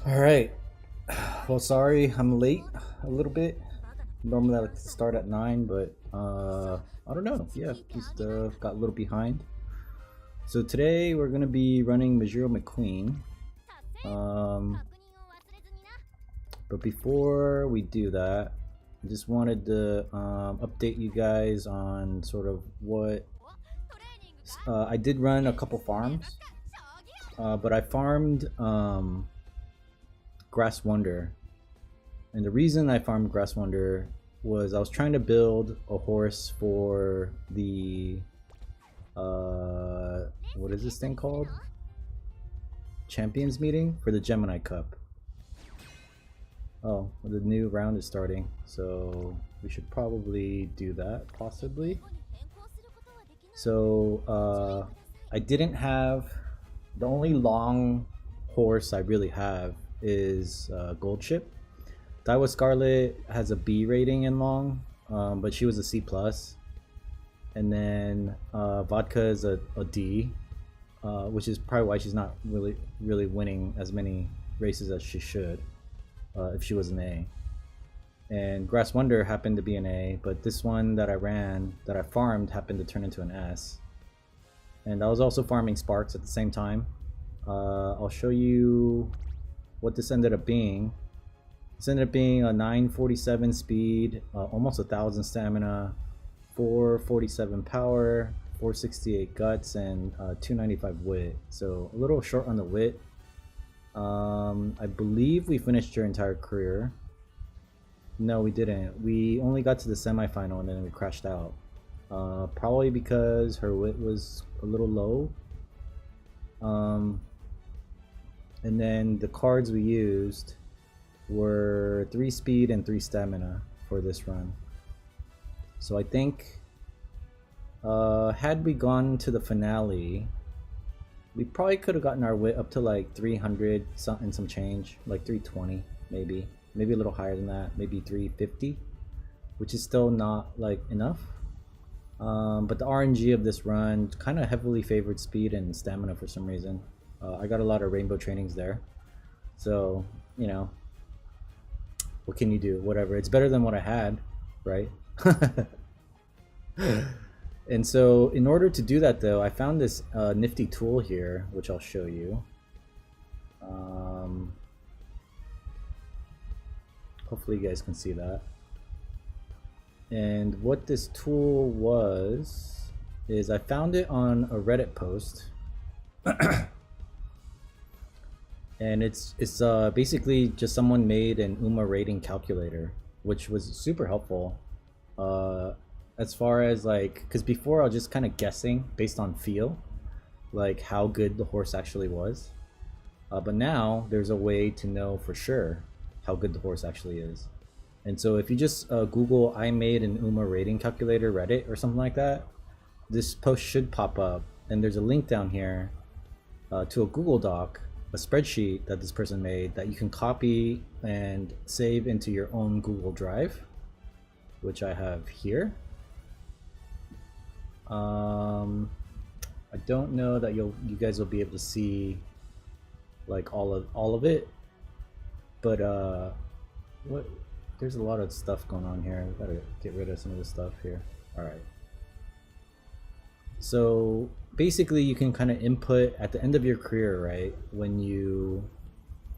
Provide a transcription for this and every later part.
All right. Well, sorry, I'm late a little bit. Normally I like to start at 9, but I don't know. Yeah, just got a little behind. So today we're gonna be running Mejiro McQueen. Um, but before we do that, I just wanted to update you guys on sort of what I did run a couple farms, but I farmed Grass Wonder. And the reason I farmed Grass Wonder was I was trying to build a horse for the what is this thing called? Champions meeting for the Gemini Cup. Oh, well, the new round is starting, so we should probably do that, possibly. So I didn't have the only long horse I really have is Gold Ship. Daiwa Scarlet has a B rating in long, but she was a C plus. And then Vodka is a D, which is probably why she's not really winning as many races as she should if she was an A. And Grass Wonder happened to be an A, but this one that I farmed, happened to turn into an S. And I was also farming Sparks at the same time. I'll show you what this ended up being. This ended up being a 947 speed, almost 1,000 stamina, 447 power, 468 guts, and 295 wit. So a little short on the wit. I believe we finished her entire career. No, we didn't. We only got to the semifinal and then we crashed out. Probably because her wit was a little low. And then the cards we used were 3 speed and 3 stamina for this run. So I think had we gone to the finale, we probably could have gotten our wit up to like 300 and some change, like 320 maybe a little higher than that, maybe 350, which is still not like enough. But the RNG of this run kind of heavily favored speed and stamina for some reason. I got a lot of rainbow trainings there, so you know, what can you do? Whatever, it's better than what I had, right? And so in order to do that though, I found this nifty tool here, which I'll show you. Hopefully you guys can see that. And what this tool was is I found it on a Reddit post. And it's basically just someone made an UMA rating calculator, which was super helpful. As far as like, because before I was just kind of guessing based on feel, like how good the horse actually was. But now there's a way to know for sure how good the horse actually is. And so if you just Google "I made an UMA rating calculator" Reddit or something like that, this post should pop up. And there's a link down here to a Google Doc, a spreadsheet that this person made that you can copy and save into your own Google Drive, which I have here. I don't know that you guys will be able to see like all of it, but what, there's a lot of stuff going on here. We gotta get rid of some of the stuff here. All right. So basically you can kind of input at the end of your career, right? When you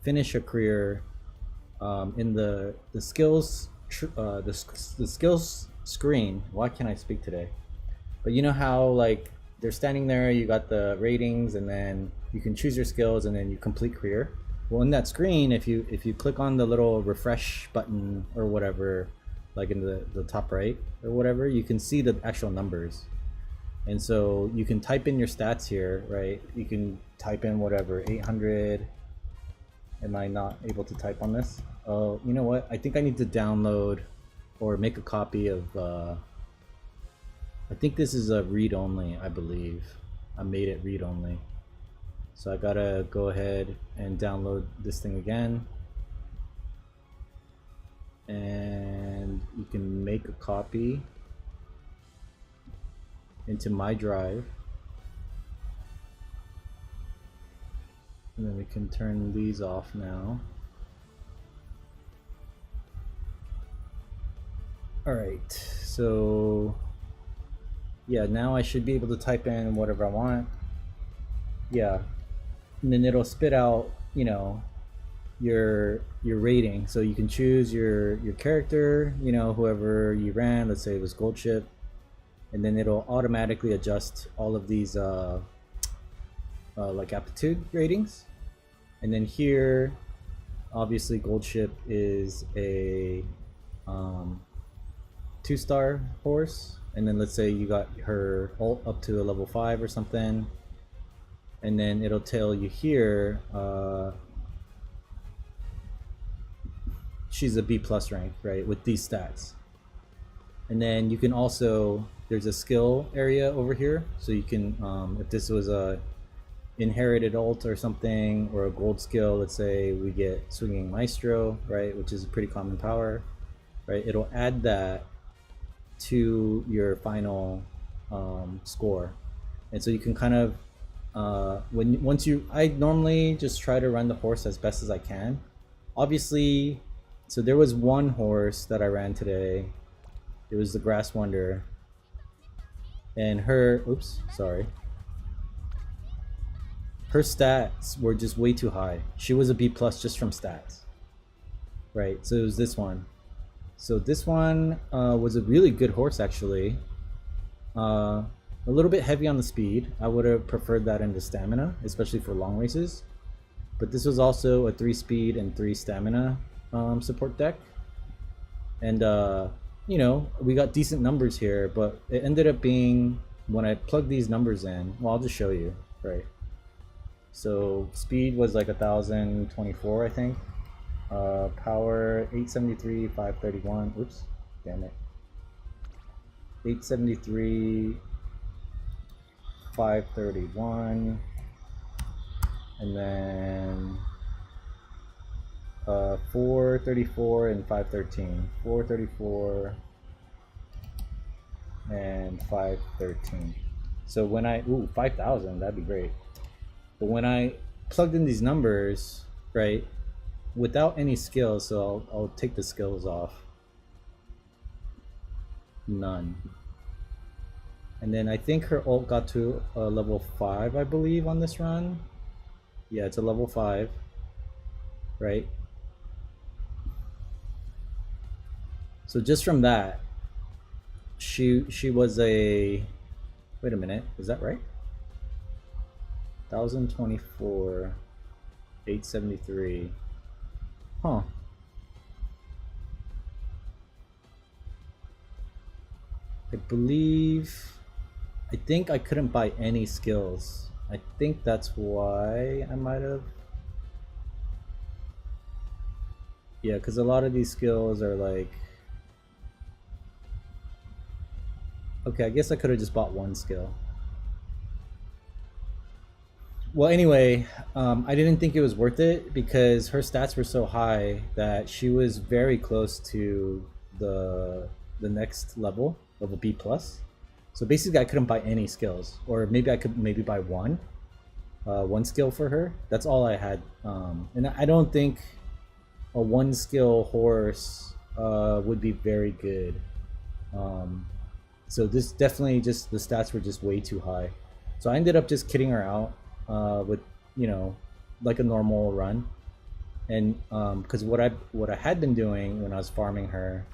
finish a career, in the skills the skills screen. Why can't I speak today? But you know how like they're standing there, you got the ratings, and then you can choose your skills and then you complete career. Well, in that screen, if you click on the little refresh button or whatever, like in the top right or whatever, you can see the actual numbers. And so you can type in your stats here, right? You can type in whatever, 800. Am I not able to type on this? Oh, you know what? I think I need to download or make a copy of, I think this is a read-only, I believe. I made it read-only. So I gotta go ahead and download this thing again. And you can make a copy into my drive. And then we can turn these off now. Alright, so yeah, now I should be able to type in whatever I want. Yeah, and then it'll spit out, you know, your rating. So you can choose your character, you know, whoever you ran. Let's say it was Gold Ship, and then it'll automatically adjust all of these like aptitude ratings. And then here, obviously, Gold Ship is a 2-star horse, and then let's say you got her ult up to a level 5 or something, and then it'll tell you here she's a B plus rank, right, with these stats. And then you can also, there's a skill area over here, so you can if this was a inherited ult or something, or a gold skill, let's say we get Swinging Maestro, right, which is a pretty common power, right, it'll add that to your final score. And so you can kind of I normally just try to run the horse as best as I can, obviously. So there was one horse that I ran today, it was the Grass Wonder, and her her stats were just way too high. She was a B plus just from stats, right? So it was this one. So this one was a really good horse, actually. A little bit heavy on the speed. I would have preferred that into stamina, especially for long races. But this was also a 3 speed and 3 stamina support deck. And, you know, we got decent numbers here, but it ended up being, when I plugged these numbers in, well, I'll just show you, right? So speed was like 1024, I think. Power 873, 531. Oops, damn it. 873, 531, and then 434 and 513. 434 and 513. So when I 5,000, that'd be great. But when I plugged in these numbers, right, without any skills, so I'll take the skills off. None. And then I think her ult got to a level 5, I believe, on this run. Yeah, it's a level 5, right? So just from that, she was a, wait a minute, is that right? 1024, 873. Huh. I think I couldn't buy any skills. I think that's why I might have. Yeah, because a lot of these skills are like, okay, I guess I could have just bought one skill. Well, anyway, I didn't think it was worth it because her stats were so high that she was very close to the next level B plus. So basically, I couldn't buy any skills, or maybe I could buy one skill for her. That's all I had, and I don't think a 1 skill horse would be very good. So this definitely, just the stats were just way too high. So I ended up just kitting her out with, you know, like a normal run. And because what I had been doing when I was farming her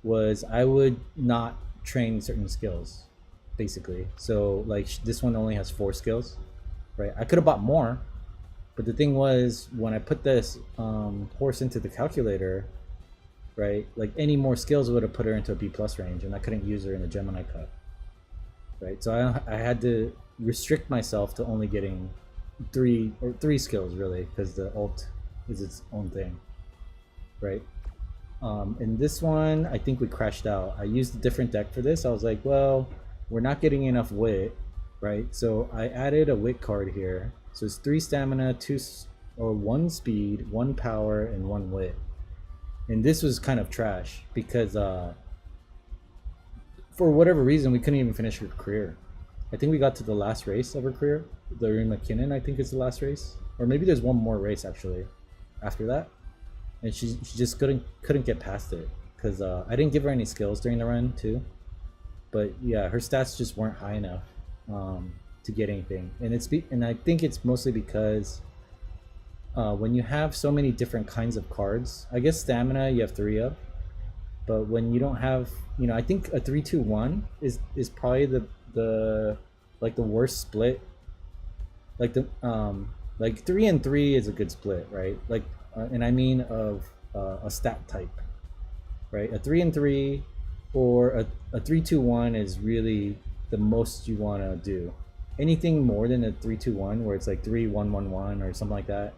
was I would not train certain skills, basically. So like this one only has 4 skills, right? I could have bought more, but the thing was, when I put this horse into the calculator, right, like any more skills would have put her into a B plus range, and I couldn't use her in the Gemini Cup, right? So I had to restrict myself to only getting 3 skills, really, because the ult is its own thing, right? In this one, I think we crashed out. I used a different deck for this. I was like, well, we're not getting enough wit, right? So I added a wit card here. So it's 3 stamina, 1 speed, 1 power, and 1 wit. And this was kind of trash because for whatever reason, we couldn't even finish her career. I think we got to the last race of her career. The McKinnon, I think, is the last race. or maybe there's one more race actually after that, and she just couldn't get past it because I didn't give her any skills during the run too. But yeah, her stats just weren't high enough to get anything, and and I think it's mostly because when you have so many different kinds of cards, I guess stamina you have three of, but when you don't have, I think a 3-2-1 is probably the like the worst split. Like the like 3 and 3 is a good split, right? Like and I mean of a stat type, right? A 3 and 3 or a 3-2-1 is really the most you want to do. Anything more than a 3-2-1 where it's like 3-1-1-1 or something like that,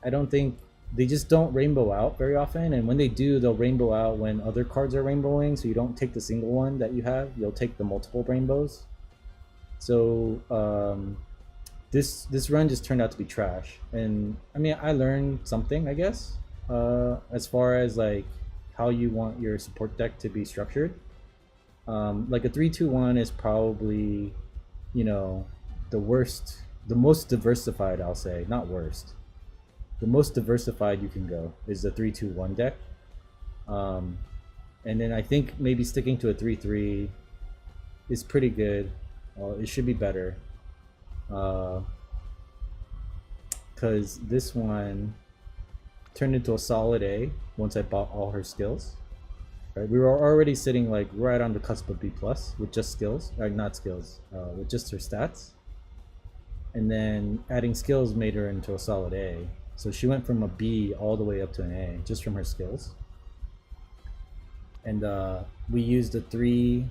I don't think they just don't rainbow out very often. And when they do, they'll rainbow out when other cards are rainbowing, so you don't take the single one that you have, you'll take the multiple rainbows. So this run just turned out to be trash. And I mean, I learned something, I guess, as far as like how you want your support deck to be structured. Like a 3-2-1 is probably, the worst, the most diversified, I'll say, not worst. The most diversified you can go is the 3-2-1 deck. And then I think maybe sticking to a 3-3 is pretty good. It should be better. Because this one turned into a solid A once I bought all her skills. Right, we were already sitting like right on the cusp of B plus with just skills, not skills, with just her stats. And then adding skills made her into a solid A. So she went from a B all the way up to an A just from her skills. And we used a 3.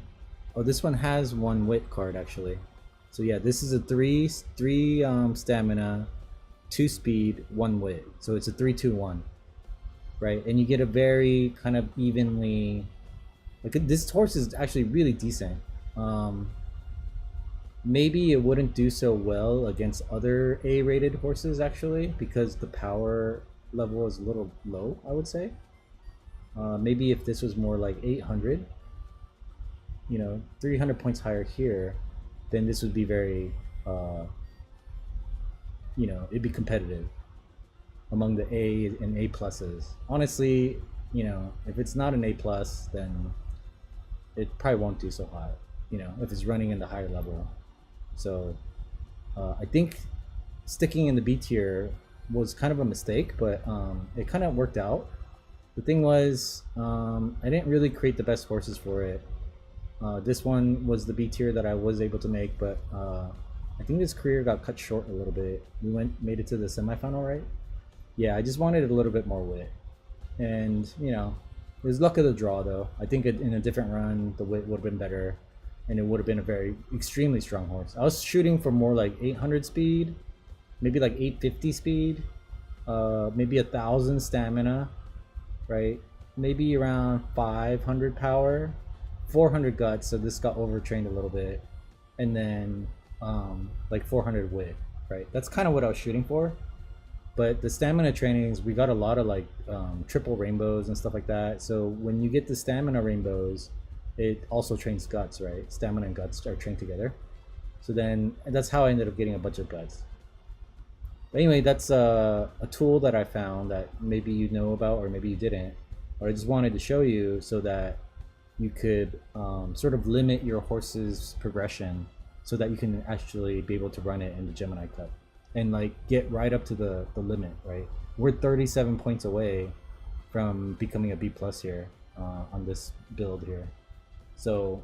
Oh, this one has one wit card actually. So yeah, this is a 3 stamina, 2 speed, 1 wit. So it's a 3-2-1, right? And you get a very kind of evenly, like this horse is actually really decent. Maybe it wouldn't do so well against other A-rated horses actually, because the power level is a little low, I would say. Maybe if this was more like 800, 300 points higher here, then this would be very, it'd be competitive among the A and A pluses. Honestly, if it's not an A plus, then it probably won't do so hot, if it's running in the higher level. So I think sticking in the B tier was kind of a mistake, but it kind of worked out. The thing was, I didn't really create the best horses for it. This one was the B tier that I was able to make, but I think this career got cut short a little bit. We made it to the semifinal, right? Yeah, I just wanted a little bit more wit. And, it was luck of the draw, though. I think in a different run, the wit would have been better, and it would have been a very extremely strong horse. I was shooting for more like 800 speed, maybe like 850 speed, maybe 1,000 stamina, right? Maybe around 500 power, 400 guts, so this got overtrained a little bit, and then like 400 wit, right? That's kind of what I was shooting for. But the stamina trainings, we got a lot of like triple rainbows and stuff like that. So when you get the stamina rainbows, it also trains guts, right? Stamina and guts are trained together. So then that's how I ended up getting a bunch of guts. But anyway, that's a tool that I found that maybe you know about or maybe you didn't. Or I just wanted to show you so that you could sort of limit your horse's progression so that you can actually be able to run it in the Gemini Cup and like get right up to the limit, right? We're 37 points away from becoming a B plus here on this build here. So,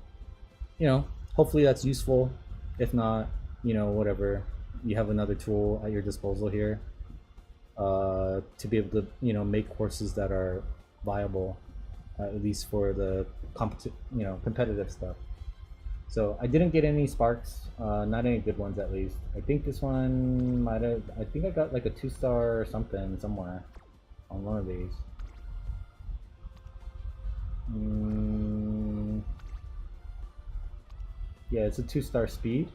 hopefully that's useful. If not, whatever, you have another tool at your disposal here to be able to, make horses that are viable, at least for the competitive stuff. So I didn't get any sparks, not any good ones at least. I think this one I think I got like a 2-star or something somewhere on one of these. Yeah, it's a 2-star speed.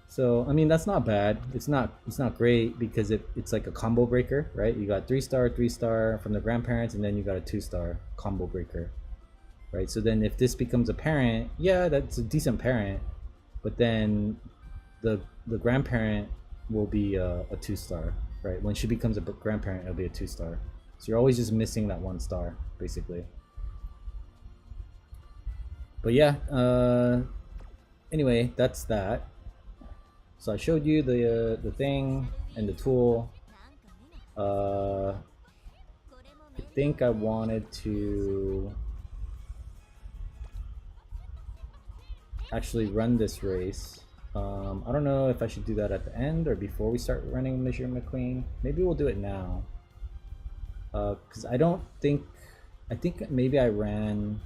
So I mean that's not bad. It's not great because it's like a combo breaker, right? You got 3-star, 3-star from the grandparents, and then you got a 2-star combo breaker, right? So then if this becomes a parent, yeah, that's a decent parent, but then the grandparent will be a 2-star, right? When she becomes a grandparent, it'll be a 2-star. So you're always just missing that 1 star, basically. But yeah, anyway, that's that. So I showed you the thing and the tool. I think I wanted to actually run this race. I don't know if I should do that at the end or before we start running Mejiro McQueen. Maybe we'll do it now. Because I think maybe I don't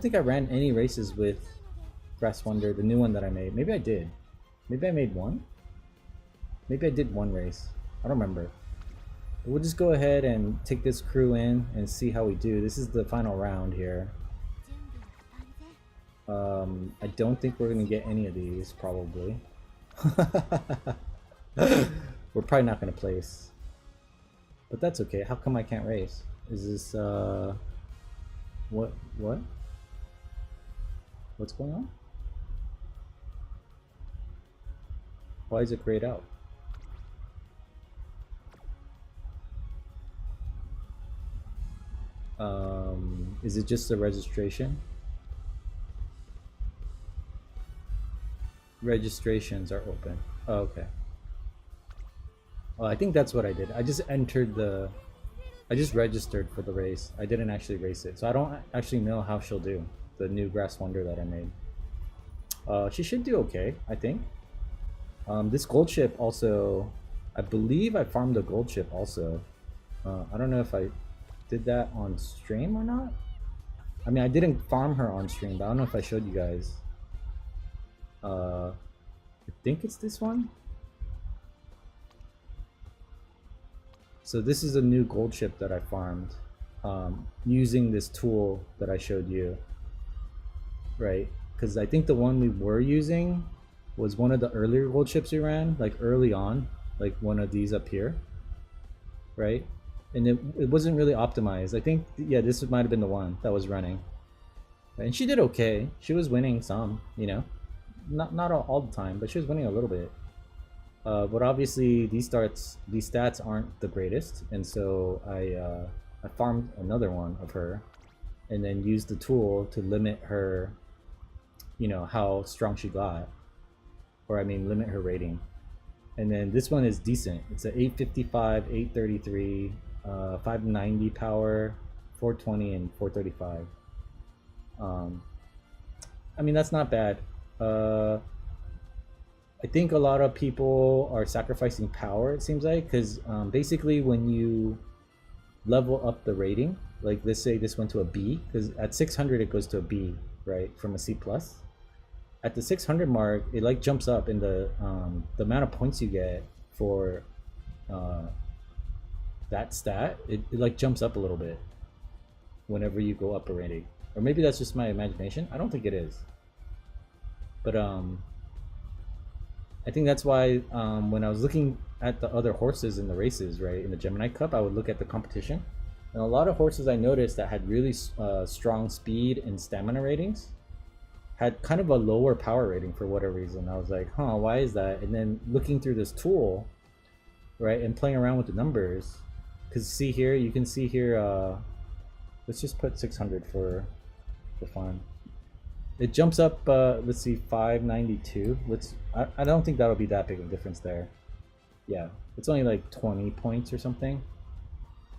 think I ran any races with Grass Wonder, the new one that I made. Maybe I did. Maybe I made one? Maybe I did one race. I don't remember. But we'll just go ahead and take this crew in and see how we do. This is the final round here. I don't think we're gonna get any of these, probably. We're probably not gonna place. But that's okay. How come I can't race? Is this, what? What's going on? Why is it grayed out? Is it just the registration? Registrations are open. Oh, okay. Well, I think that's what I did. I just registered for the race. I didn't actually race it. So I don't actually know how she'll do, the new Grass Wonder that I made. She should do okay, I think. This gold chip also, I believe I farmed a gold chip also. I don't know if I did that on stream or not. I mean, I didn't farm her on stream, but I don't know if I showed you guys. I think it's this one. So this is a new gold chip that I farmed using this tool that I showed you, right? Because I think the one we were using was one of the earlier gold chips we ran, like early on, like one of these up here, right? And it wasn't really optimized. I think, yeah, this might have been the one that was running. And she did okay. She was winning some, you know, not all the time, but she was winning a little bit. But obviously these stats aren't the greatest, and so I farmed another one of her, and then used the tool to limit her, you know, how strong she got, or I mean limit her rating. And then this one is decent. It's a 855, 833, 590 power, 420, and 435. I mean, that's not bad. I think a lot of people are sacrificing power, it seems like, because basically when you level up the rating, like let's say this went to a B, because at 600 it goes to a B, right, from a C+. At the 600 mark, it like jumps up in the amount of points you get for that stat. It like jumps up a little bit whenever you go up a rating. Or maybe that's just my imagination. I don't think it is. But I think that's why when I was looking at the other horses in the races, right, in the Gemini Cup, I would look at the competition. And a lot of horses I noticed that had really strong speed and stamina ratings had kind of a lower power rating for whatever reason. I was like, huh, why is that? And then looking through this tool, right, and playing around with the numbers, because see here, you can see here, let's just put 600 for fun. It jumps up, let's see, 592. I don't think that'll be that big of a difference there. Yeah, it's only like 20 points or something.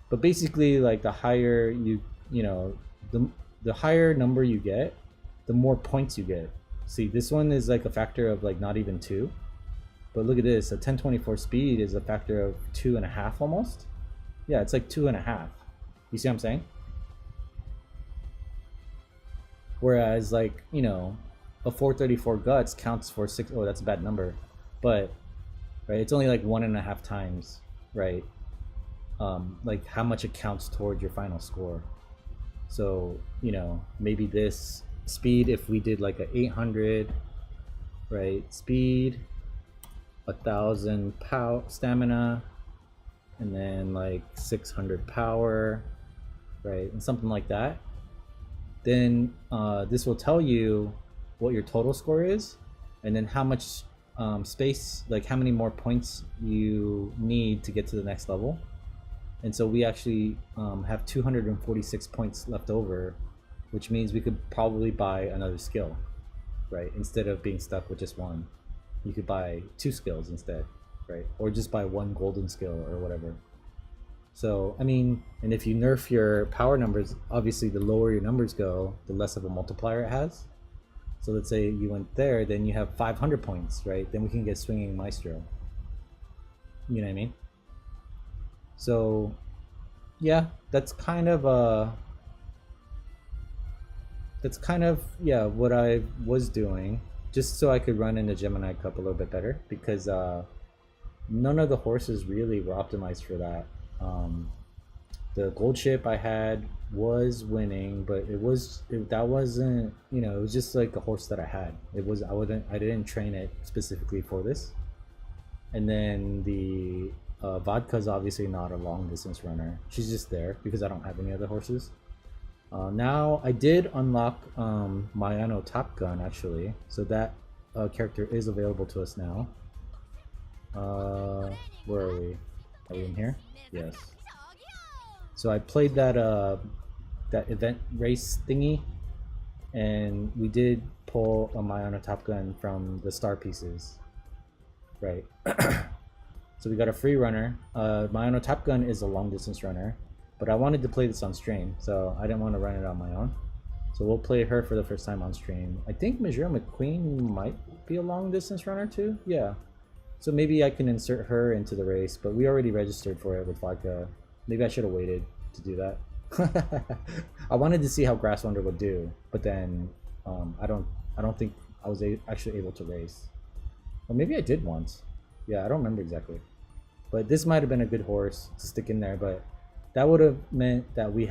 But basically, like the higher you know, the higher number you get, the more points you get. See, this one is like a factor of like not even 2. But look at this, a 1024 speed is a factor of 2.5 almost. Yeah, it's like 2.5. You see what I'm saying? Whereas, like, you know, a 434 guts counts for 6. Oh, that's a bad number. But, right, it's only like 1.5 times, right? Like how much it counts towards your final score. So, you know, maybe this speed, if we did like a 800, right? Speed, 1,000 power, stamina, and then like 600 power, right? And something like that. Then this will tell you what your total score is, and then how much space, like how many more points you need to get to the next level. And so we actually have 246 points left over, which means we could probably buy another skill, right? Instead of being stuck with just one, you could buy 2 skills instead, right? Or just buy 1 golden skill or whatever. So, I mean, and if you nerf your power numbers, obviously the lower your numbers go, the less of a multiplier it has. So let's say you went there, then you have 500 points, right? Then we can get Swinging Maestro. You know what I mean? So, yeah, that's kind of yeah, what I was doing, just so I could run in the Gemini Cup a little bit better, because none of the horses really were optimized for that. The gold ship I had was winning, but that wasn't, you know, it was just like a horse that I had. I didn't train it specifically for this. And then the vodka's obviously not a long distance runner. She's just there because I don't have any other horses. Now I did unlock Mayano Top Gun actually, so that character is available to us now. Where are we? Are we in here? Yes. So I played that that event race thingy, and we did pull a Mayano Top Gun from the star pieces, right? So we got a free runner. Mayano Top Gun is a long distance runner, but I wanted to play this on stream, so I didn't want to run it on my own. So we'll play her for the first time on stream. I think Mejiro McQueen might be a long distance runner too. Yeah. So maybe I can insert her into the race, but we already registered for it with Vodka. Maybe I should have waited to do that. I wanted to see how Grass Wonder would do, but then I don't think I was actually able to race. Or maybe I did once. Yeah, I don't remember exactly. But this might have been a good horse to stick in there, but that would have meant that we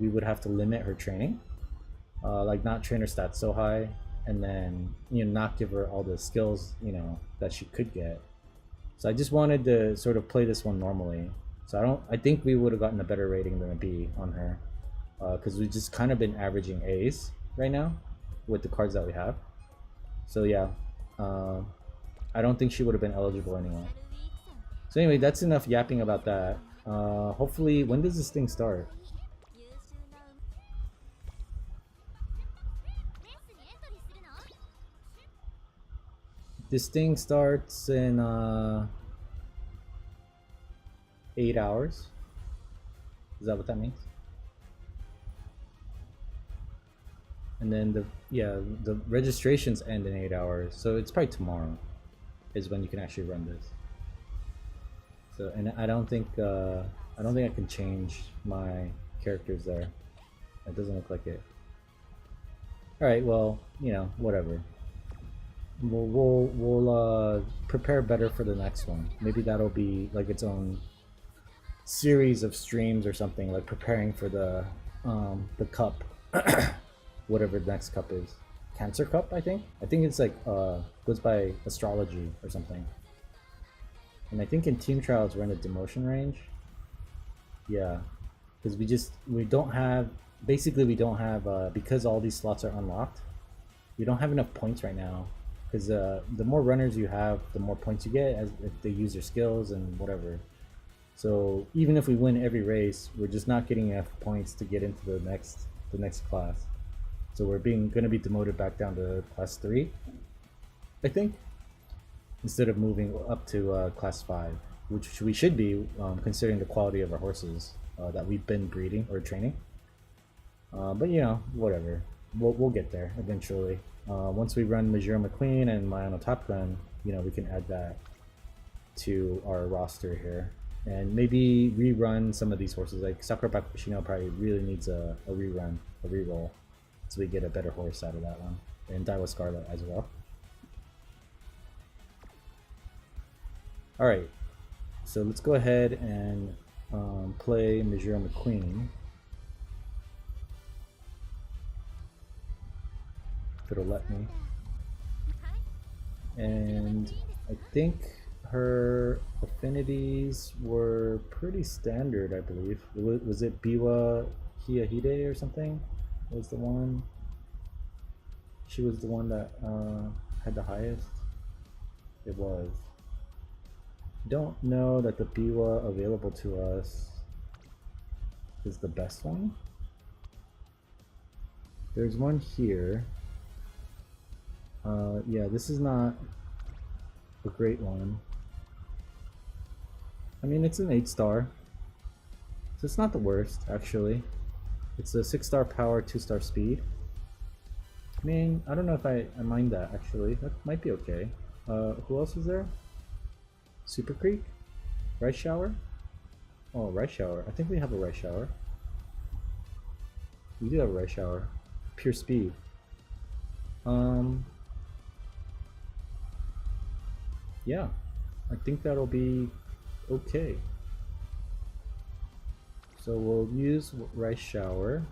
would have to limit her training, like not train her stats so high, and then, you know, not give her all the skills, you know, that she could get. So I just wanted to sort of play this one normally. So I think we would have gotten a better rating than a B on her, because we've just kind of been averaging A's right now with the cards that we have. So yeah, I don't think she would have been eligible anyway. So anyway, that's enough yapping about that. Hopefully, when does this thing start? This thing starts in 8 hours. Is that what that means? And then the registrations end in 8 hours, so it's probably tomorrow is when you can actually run this. So, and I don't think I can change my characters there. It doesn't look like it. All right, well, you know, whatever. We'll prepare better for the next one. Maybe that'll be like its own series of streams or something, like preparing for the cup, whatever the next cup is. Cancer Cup, I think. I think it's like goes by astrology or something. And I think in team trials we're in the demotion range. Yeah, because we don't have because all these slots are unlocked. We don't have enough points right now. Because the more runners you have, the more points you get as if they use their skills and whatever. So even if we win every race, we're just not getting enough points to get into the next class. So we're gonna be demoted back down to class 3, I think, instead of moving up to class 5, which we should be, considering the quality of our horses that we've been breeding or training. But you know, whatever. We'll get there eventually. Once we run Mejiro McQueen and Mayano Top Gun, you know, we can add that to our roster here. And maybe rerun some of these horses. Like Sakura Bakushino probably really needs a rerun, a reroll, so we get a better horse out of that one. And Daiwa Scarlet as well. Alright, so let's go ahead and play Mejiro McQueen. If it'll let me. And I think her affinities were pretty standard, I believe. Was it Biwa Hiyahide or something? Was the one? She was the one that had the highest. It was. Don't know that the Biwa available to us is the best one. There's one here. Yeah, this is not a great one. I mean, it's an 8-star. So it's not the worst, actually. It's a 6-star power, 2-star speed. I mean, I don't know if I mind that, actually. That might be okay. Who else is there? Super Creek? Rice Shower? Oh, Rice Shower. I think we have a Rice Shower. We do have a Rice Shower. Pure speed. Yeah. I think that'll be okay. So we'll use Rice Shower.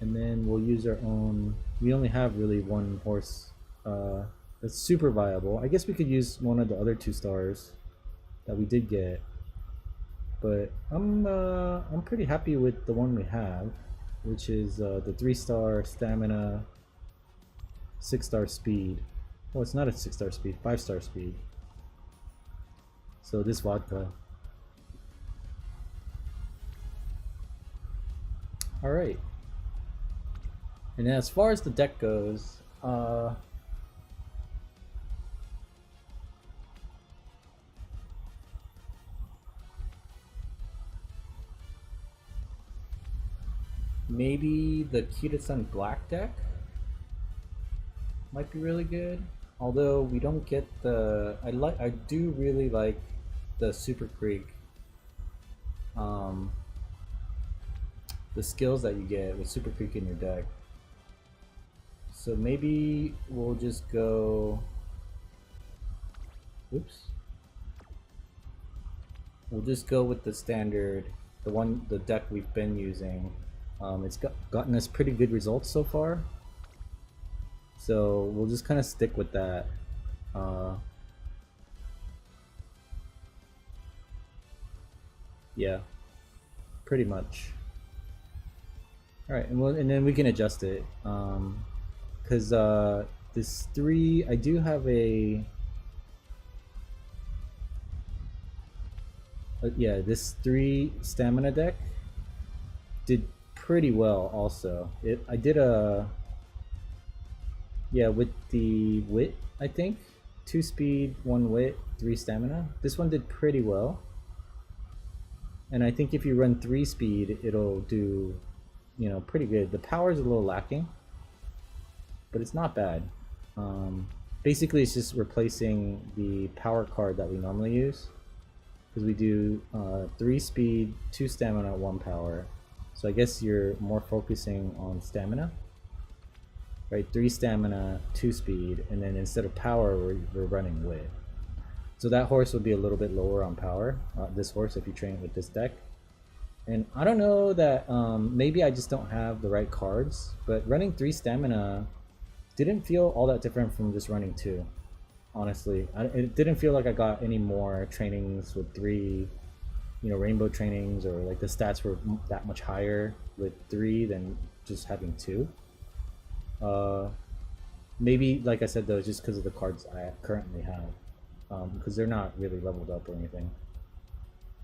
And then we'll use our own... We only have really one horse that's super viable. I guess we could use one of the other 2-stars that we did get. But I'm pretty happy with the one we have, which is the 3-star stamina, 6-star speed. Oh, it's not a 6-star speed, 5-star speed. So this vodka. Alright. And as far as the deck goes, maybe the Kira-san Black deck might be really good. Although we don't get the... I do really like the Super Creek. The skills that you get with Super Creek in your deck. So maybe we'll just go... Oops. We'll just go with the standard, the deck we've been using. It's gotten us pretty good results so far. So we'll just kind of stick with that. Yeah, pretty much. All right, and then we can adjust it. Because this 3, I do have a... yeah, this 3 stamina deck did pretty well also. I did a... Yeah, with the wit, I think. 2 speed, 1 wit, 3 stamina. This one did pretty well. And I think if you run 3 speed, it'll do, you know, pretty good. The power is a little lacking, but it's not bad. Basically, it's just replacing the power card that we normally use. Because we do 3 speed, 2 stamina, 1 power. So I guess you're more focusing on stamina. Right, 3 stamina, 2 speed, and then instead of power, we're running wit. So that horse would be a little bit lower on power, this horse, if you train with this deck. And I don't know that, maybe I just don't have the right cards, but running 3 stamina didn't feel all that different from just running 2. Honestly, it didn't feel like I got any more trainings with 3, you know, rainbow trainings, or like the stats were that much higher with 3 than just having 2. Maybe, like I said though, just because of the cards I currently have, because they're not really leveled up or anything.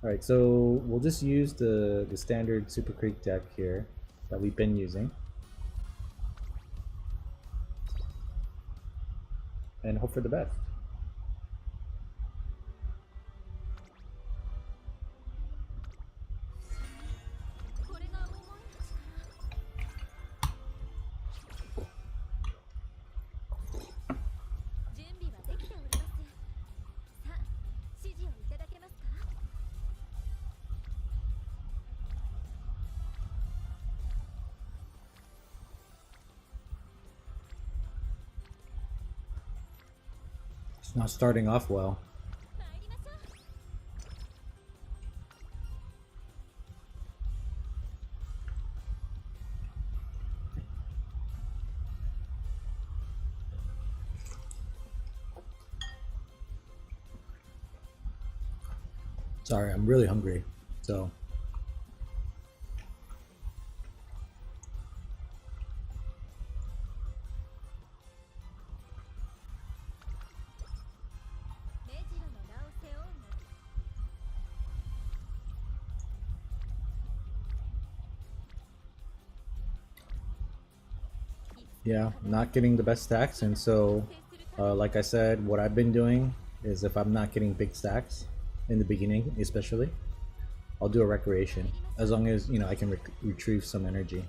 Alright, so we'll just use the standard Super Creek deck here that we've been using. And hope for the best. It's not starting off well. Sorry, I'm really hungry, so... Yeah, not getting the best stacks, and so like I said, what I've been doing is if I'm not getting big stacks in the beginning, especially, I'll do a recreation as long as I can retrieve some energy,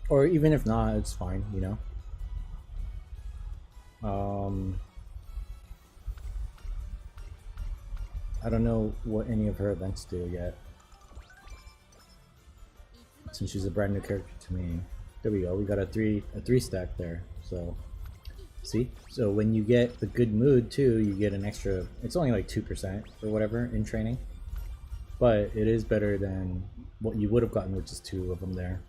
or even if not, it's fine. Um, I don't know what any of her events do yet, since she's a brand new character to me. There we go. We got a three stack there. So see, so when you get the good mood too, you get an extra. It's only like 2% or whatever in training, but it is better than what you would have gotten with just two of them there.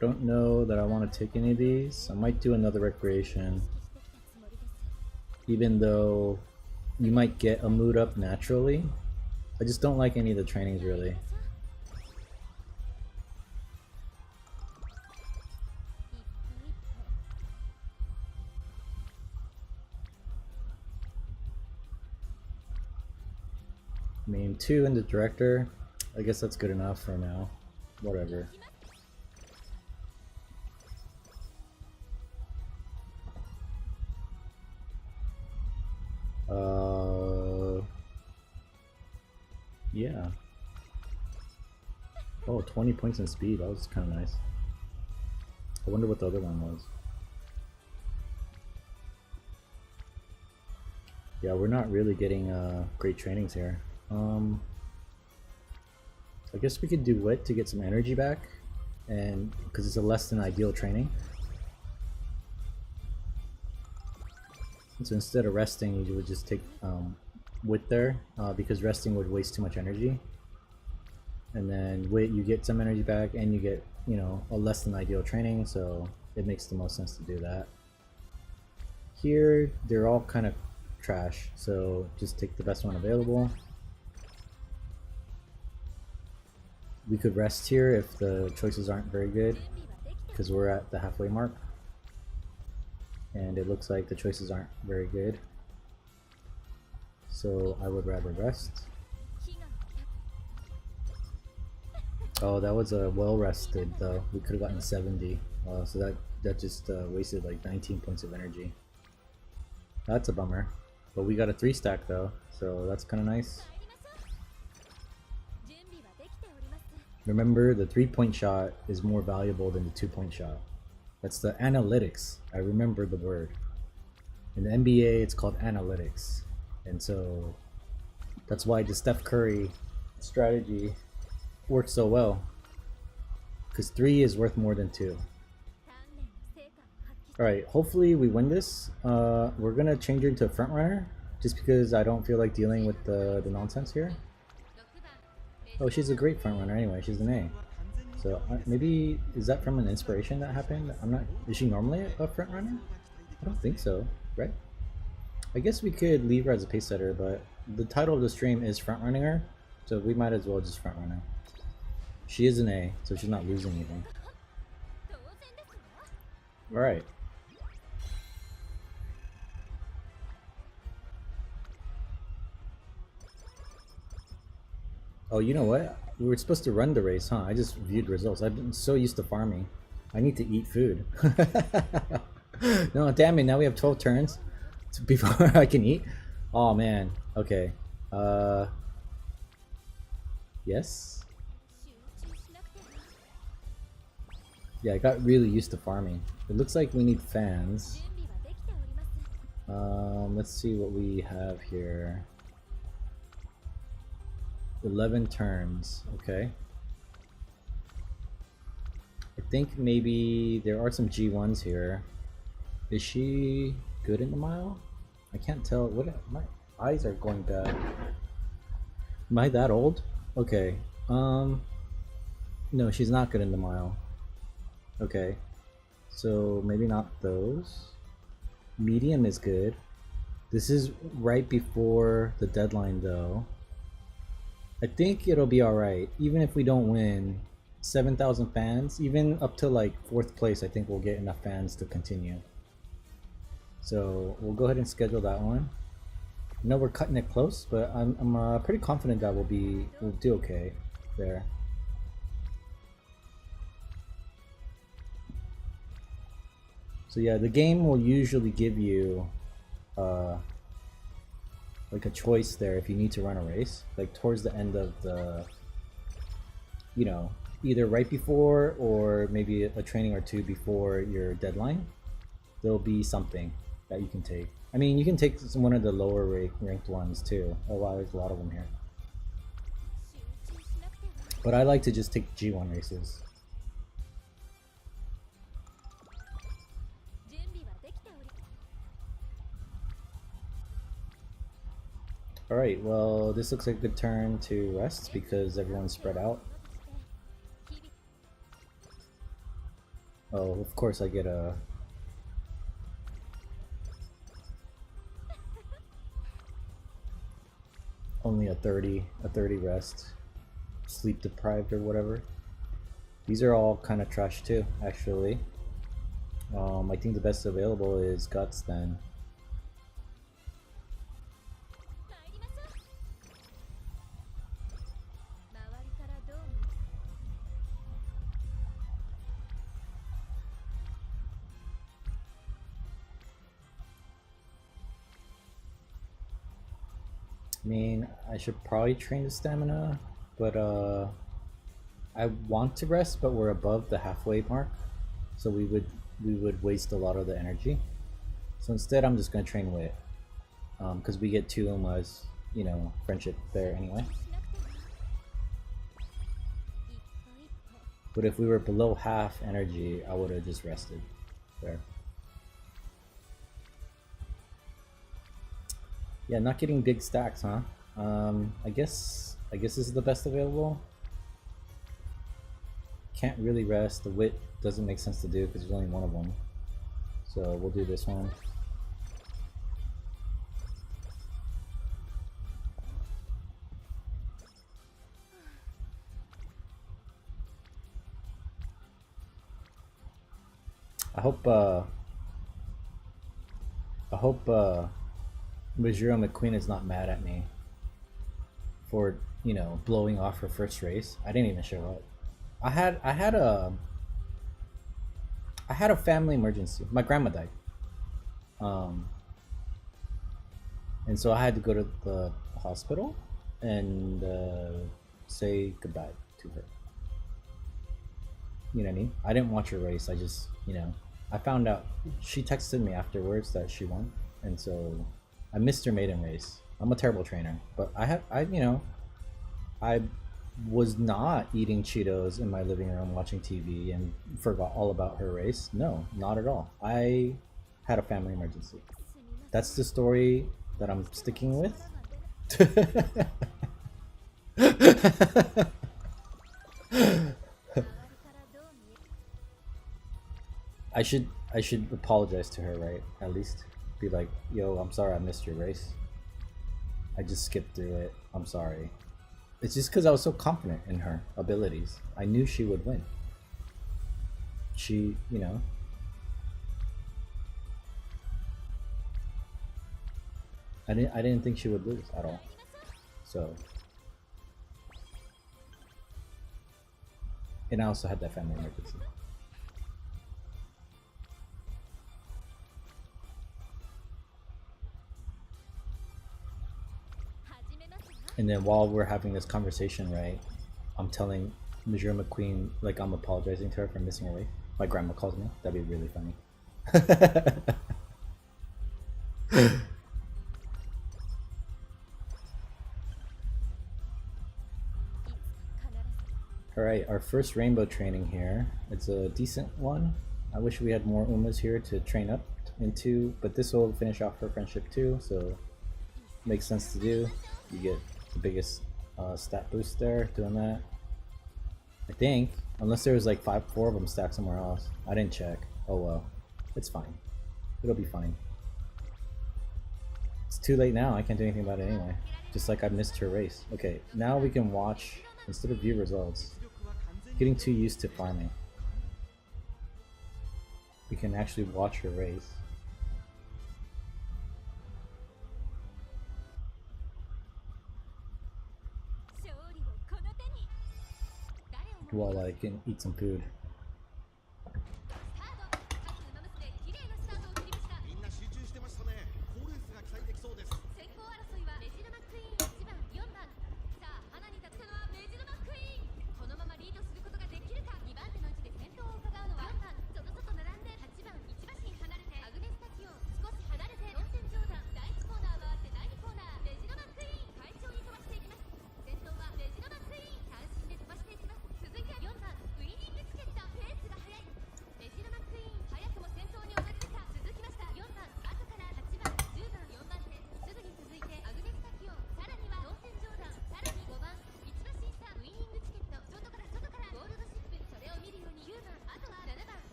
Don't know that I want to take any of these. I might do another recreation, even though you might get a mood up naturally. I just don't like any of the trainings really. I mean, 2 in the director, I guess that's good enough for now. Whatever. Yeah. Oh, 20 points in speed. That was kind of nice. I wonder what the other one was. Yeah, we're not really getting great trainings here. I guess we could do wit to get some energy back, and because it's a less than ideal training. So instead of resting, you would just take wit there, because resting would waste too much energy. And then wit, you get some energy back, and you get a less than ideal training, so it makes the most sense to do that. Here, they're all kind of trash, so just take the best one available. We could rest here if the choices aren't very good, because we're at the halfway mark. And it looks like the choices aren't very good. So I would rather rest. Oh, that was a well rested though. We could have gotten 70. So that just wasted like 19 points of energy. That's a bummer. But we got a 3 stack though, so that's kind of nice. Remember, the 3-point shot is more valuable than the 2-point shot. That's the analytics. I remember the word. In the NBA, it's called analytics. And so that's why the Steph Curry strategy works so well. Because 3 is worth more than 2. Alright, hopefully we win this. We're going to change her into a front runner, just because I don't feel like dealing with the nonsense here. Oh, she's a great front runner anyway. She's an A. So maybe, is that from an inspiration that happened? I'm not, is she normally a front runner? I don't think so, right? I guess we could leave her as a pace setter, but the title of the stream is front running her, so we might as well just front run her. She is an A, so she's not losing anything. Alright. Oh, you know what? We were supposed to run the race, huh? I just viewed results. I've been so used to farming. I need to eat food. No, damn it. Now we have 12 turns before I can eat. Oh, man. Okay. Yes? Yeah, I got really used to farming. It looks like we need fans. Let's see what we have here. 11 turns, okay. I think maybe there are some G1s here. Is she good in the mile? I can't tell. What? My eyes are going bad. Am I that old? Okay. No, she's not good in the mile. Okay, so maybe not those. Medium is good. This is right before the deadline though. I think it'll be alright. Even if we don't win, 7,000 fans, even up to like 4th place, I think we'll get enough fans to continue. So we'll go ahead and schedule that one. I know we're cutting it close, but I'm pretty confident that we'll do okay there. So yeah, the game will usually give you like a choice there if you need to run a race, like towards the end of the, you know, either right before or maybe a training or two before your deadline. There'll be something that you can take. I mean, you can take one of the lower ranked ones too. Oh wow, there's a lot of them here. But I like to just take G1 races. Alright, well, this looks like a good turn to rest because everyone's spread out. Oh, of course I get a... only a 30 rest. Sleep deprived or whatever. These are all kind of trash too, actually. I think the best available is Guts then. I mean, I should probably train the stamina, but I want to rest, but we're above the halfway mark, so we would waste a lot of the energy. So instead, I'm just gonna train Wit, because we get 2 Umas, you know, friendship there anyway. But if we were below half energy, I would have just rested there. Yeah, not getting big stacks, huh? I guess this is the best available. Can't really rest. The Wit doesn't make sense to do because there's only one of them. So we'll do this one. I hope Mejiro McQueen is not mad at me for, you know, blowing off her first race. I didn't even show up. I had a family emergency. My grandma died. And so I had to go to the hospital and say goodbye to her. You know what I mean? I didn't watch her race. I just, you know, I found out she texted me afterwards that she won, and so I missed her maiden race. I'm a terrible trainer, but you know, I was not eating Cheetos in my living room watching TV and forgot all about her race. No, not at all. I had a family emergency. That's the story that I'm sticking with. I should apologize to her, right? At least be like, yo, I'm sorry I missed your race. I just skipped through it. I'm sorry. It's just because I was so confident in her abilities. I knew she would win. She, you know. I didn't think she would lose at all. So. And I also had that family emergency. And then while we're having this conversation, right, I'm telling Mejiro McQueen, like, I'm apologizing to her for missing her race. My grandma calls me. That'd be really funny. Alright, our first rainbow training here. It's a decent one. I wish we had more Umas here to train up into, but this will finish off her friendship too, so makes sense to do. You get the biggest stat boost there doing that, I think. Unless there was like four of them stacked somewhere else. I didn't check. Oh well. It's fine. It'll be fine. It's too late now. I can't do anything about it anyway. Just like I missed her race. Okay, now we can watch instead of view results. Getting too used to farming. We can actually watch her race. While I can eat some food.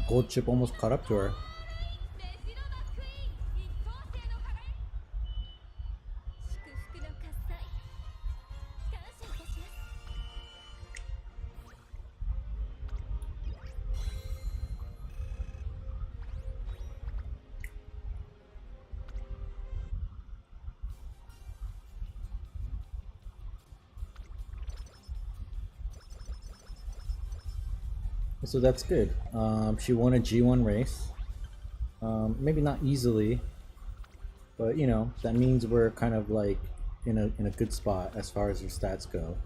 Gold chip almost caught up to her. So that's good. She won a G1 race. Maybe not easily, but you know that means we're kind of like in a good spot as far as her stats go.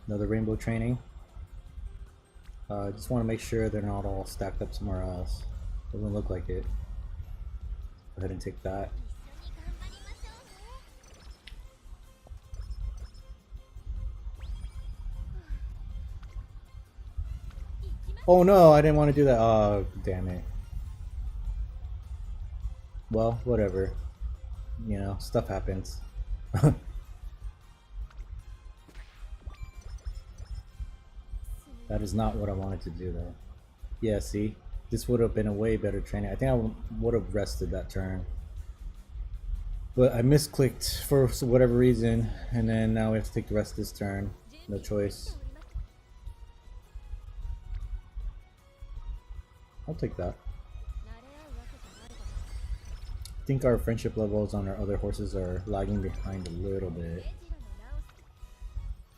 Another rainbow training. Just want to make sure they're not all stacked up somewhere else. Doesn't look like it. Go ahead and take that. Oh no, I didn't want to do that. Oh, damn it. Well, whatever. You know, stuff happens. That is not what I wanted to do though. Yeah, see? This would have been a way better training. I think I would have rested that turn. But I misclicked for whatever reason, and then now we have to take the rest of this turn. No choice. I'll take that. I think our friendship levels on our other horses are lagging behind a little bit.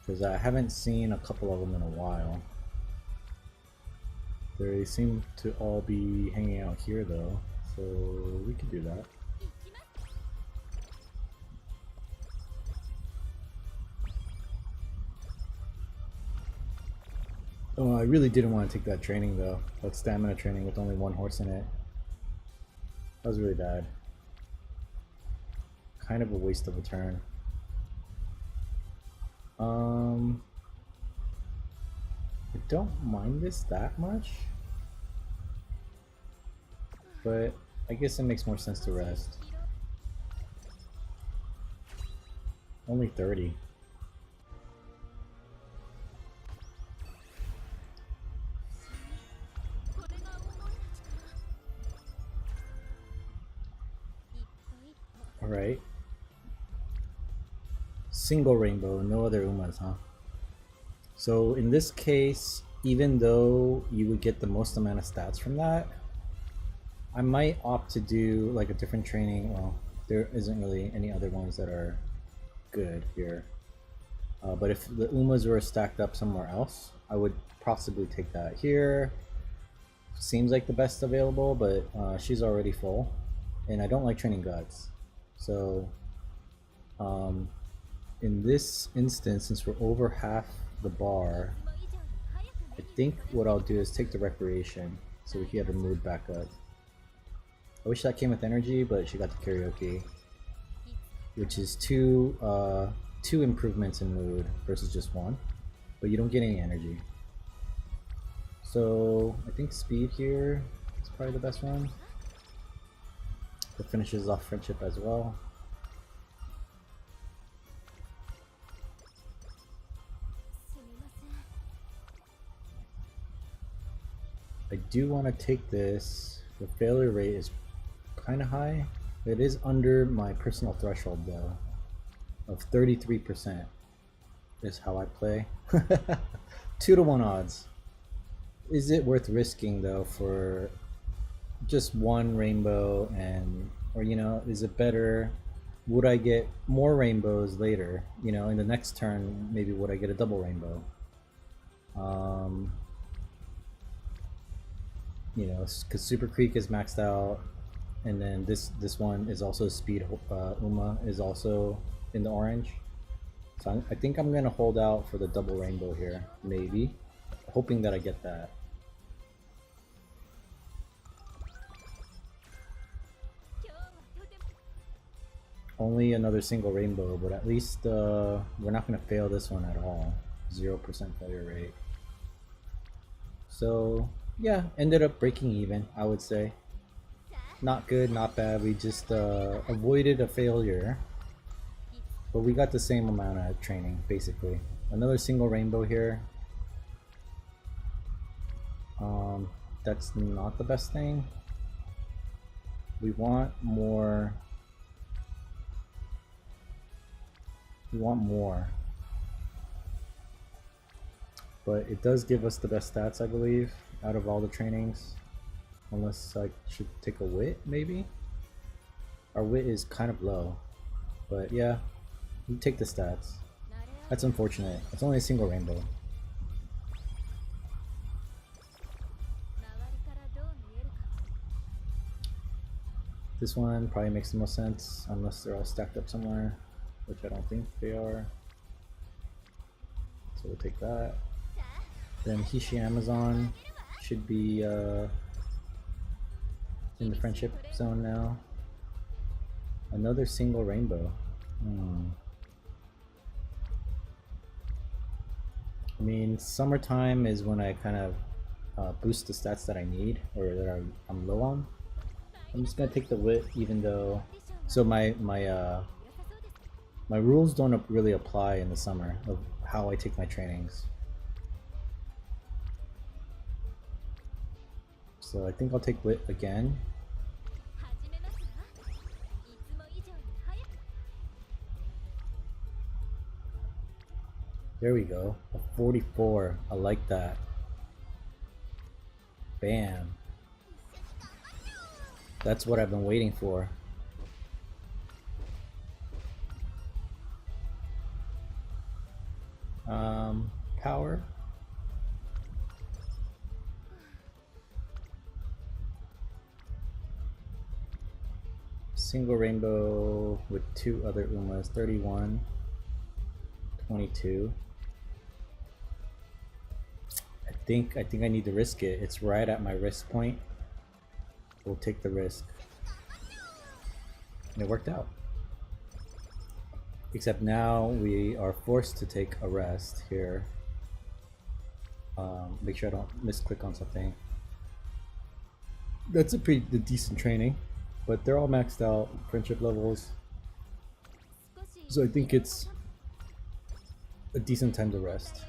Because I haven't seen a couple of them in a while. They seem to all be hanging out here though, so we could do that. Oh, I really didn't want to take that training though. That stamina training with only one horse in it. That was really bad. Kind of a waste of a turn. I don't mind this that much, but I guess it makes more sense to rest. Only 30. Alright. Single rainbow, no other Umas, huh? So in this case, even though you would get the most amount of stats from that, I might opt to do like a different training. Well, there isn't really any other ones that are good here. But if the Umas were stacked up somewhere else, I would possibly take that. Here seems like the best available, but she's already full, and I don't like training guts. So in this instance, since we're over half the bar, I think what I'll do is take the recreation so we can get her mood back up. I wish that came with energy, but she got the karaoke, which is two improvements in mood versus just one, but you don't get any energy. So I think speed here is probably the best one. That finishes off friendship as well. I do want to take this. The failure rate is kind of high. It is under my personal threshold though, of 33% is how I play. 2-to-1 odds. Is it worth risking though for just one rainbow, and or you know, is it better, would I get more rainbows later, you know, in the next turn? Maybe would I get a double rainbow? You know, because Super Creek is maxed out, and then this one is also speed. Uma is also in the orange, so I think I'm gonna hold out for the double rainbow here, maybe hoping that I get that. Only another single rainbow, but at least we're not gonna fail this one at all. 0% failure rate. So yeah, ended up breaking even, I would say. Not good, not bad. We just avoided a failure, but we got the same amount of training basically. Another single rainbow here. That's not the best thing. We want more. We want more. But it does give us the best stats, I believe, out of all the trainings. Unless I should take a wit, maybe? Our wit is kind of low. But yeah, we take the stats. That's unfortunate. It's only a single rainbow. This one probably makes the most sense, unless they're all stacked up somewhere, which I don't think they are. So we'll take that. Then Hishi Amazon should be in the friendship zone now. Another single rainbow. I mean, summertime is when I kind of boost the stats that I need, or that I'm low on. I'm just gonna take the wit, even though. So my rules don't really apply in the summer of how I take my trainings. So I think I'll take wit again. There we go. A 44. I like that. Bam. That's what I've been waiting for. Power. Single rainbow with two other Umas. 31. 22. I think I need to risk it. It's right at my risk point. We'll take the risk. And it worked out. Except now we are forced to take a rest here. Make sure I don't misclick on something. That's a pretty decent training, but they're all maxed out friendship levels. So I think it's a decent time to rest.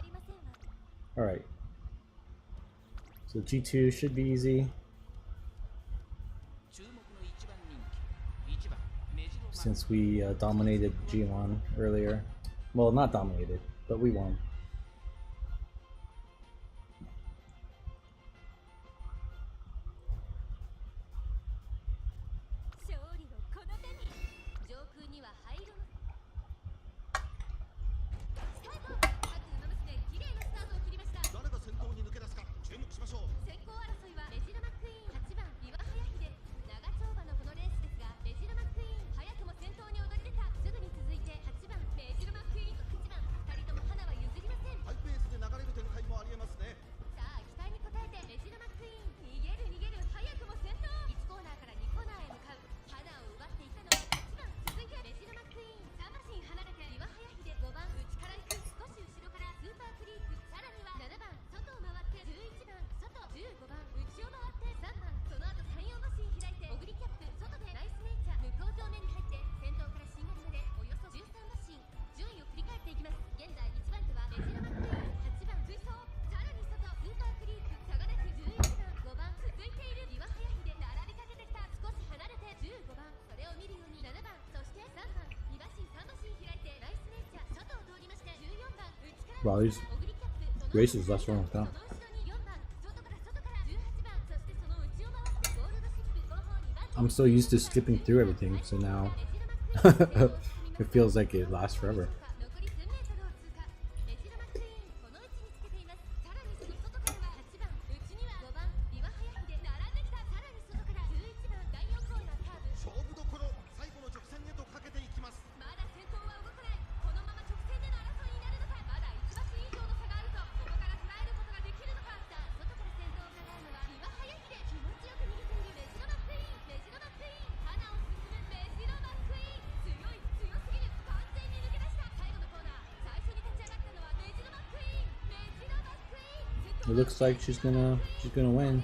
Alright. So G2 should be easy. Since we dominated G1 earlier. Well, not dominated, but we won. Wow, these races last for a long time. I'm so used to skipping through everything, so now it feels like it lasts forever. It looks like she's gonna win.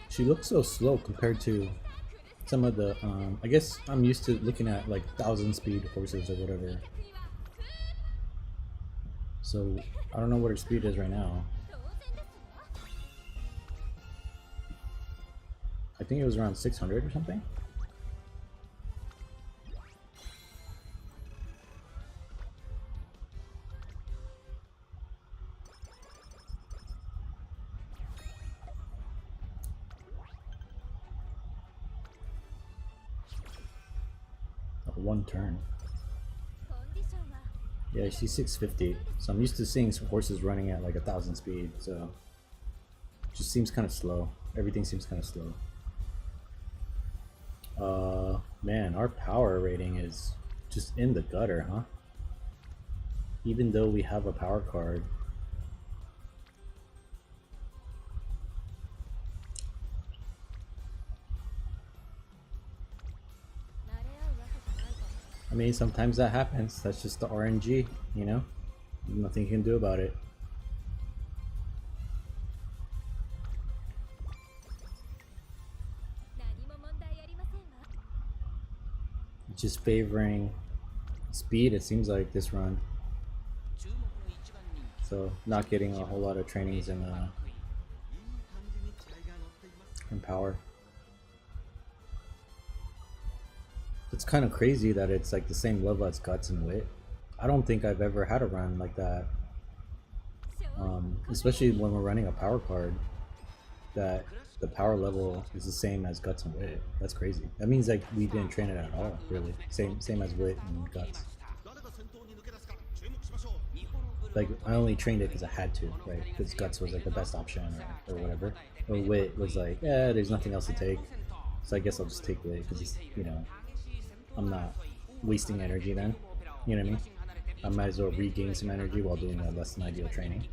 She looks so slow compared to some of the I guess I'm used to looking at like 1,000 speed horses or whatever. So I don't know what her speed is right now. I think it was around 600 or something. One turn. Yeah, she's 650. So I'm used to seeing horses running at like 1,000 speed. So it just seems kind of slow. Everything seems kind of slow. Man, our power rating is just in the gutter, huh? Even though we have a power card. I mean, sometimes that happens. That's just the RNG, you know? Nothing you can do about it. Just favoring speed, it seems like, this run. So, not getting a whole lot of trainings in power. It's kind of crazy that it's like the same level as Guts and Wit. I don't think I've ever had a run like that. Especially when we're running a power card, that the power level is the same as Guts and Wit. That's crazy. That means like we didn't train it at all, really. Same as Wit and Guts. Like I only trained it because I had to, right? Because Guts was like the best option or whatever. Or Wit was like, yeah, there's nothing else to take. So I guess I'll just take Wit because, you know, I'm not wasting energy then. You know what I mean? I might as well regain some energy while doing a less than ideal training.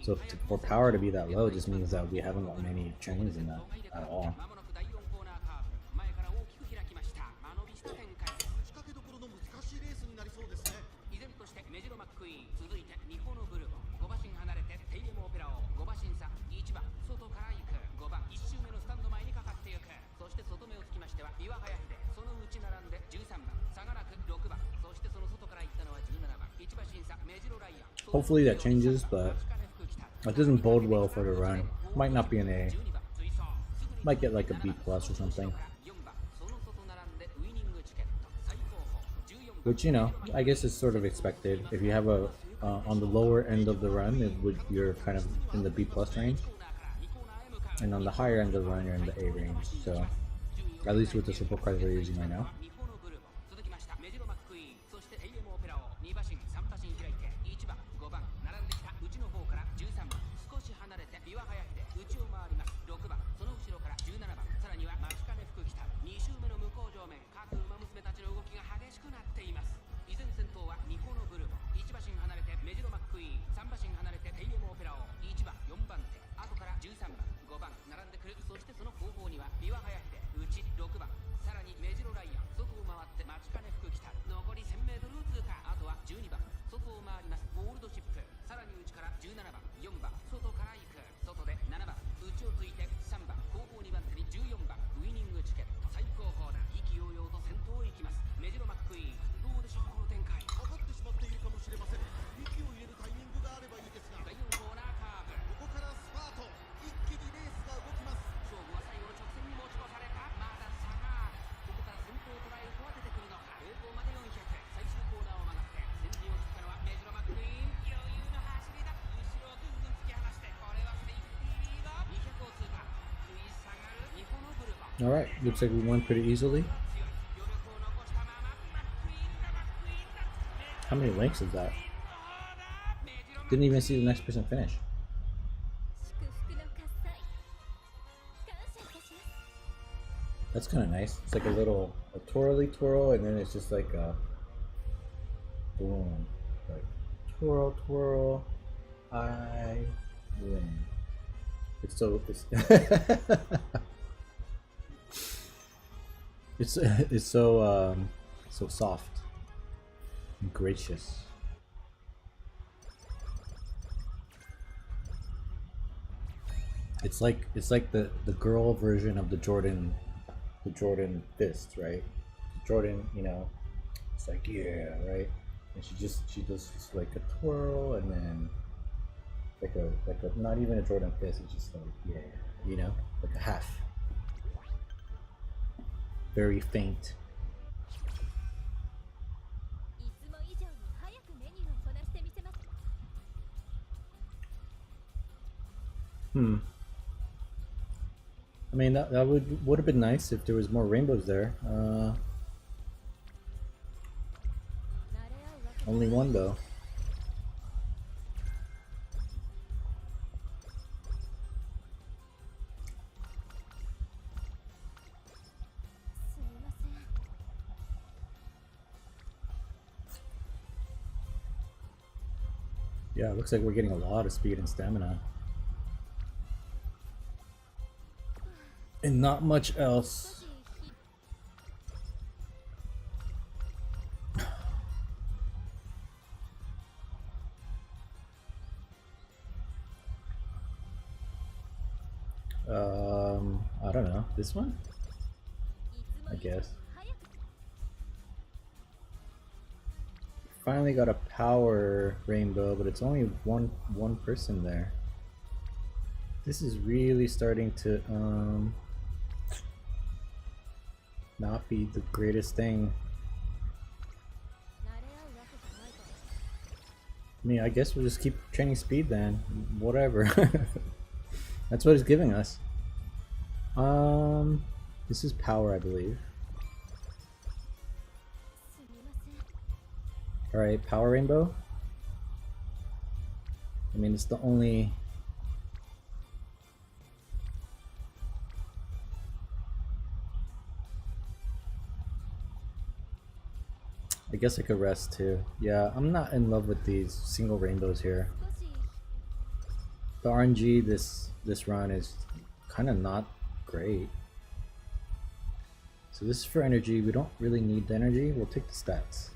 So for power to be that low just means that we haven't gotten any trainings in that at all. Hopefully that changes, but that doesn't bode well for the run. Might not be an A. Might get like a B plus or something. Which, you know, I guess is sort of expected. If you have a on the lower end of the run, you're kind of in the B plus range, and on the higher end of the run, you're in the A range. So, at least with the support cards we're using right now. Alright, looks like we won pretty easily. How many links is that? Didn't even see the next person finish. That's kind of nice. It's like a twirly twirl, and then it's just like a boom, like twirl, twirl. I win. It's so it's so soft and gracious. It's like the girl version of the Jordan fist, right? Jordan, you know, it's like, yeah, right? And she does just like a twirl, and then like a not even a Jordan fist, it's just like, yeah, you know, like a half. Very faint. I mean, that would have been nice if there was more rainbows there. Only one though. Yeah, it looks like we're getting a lot of speed and stamina. And not much else. I don't know. This one? I guess. Finally got a power rainbow, but it's only one person there. This is really starting to not be the greatest thing. I mean, I guess we'll just keep training speed then. Whatever. That's what it's giving us. This is power, I believe. Alright, power rainbow. I mean, it's the only... I guess I could rest too. Yeah, I'm not in love with these single rainbows here. The RNG this run is kind of not great. So this is for energy. We don't really need the energy. We'll take the stats.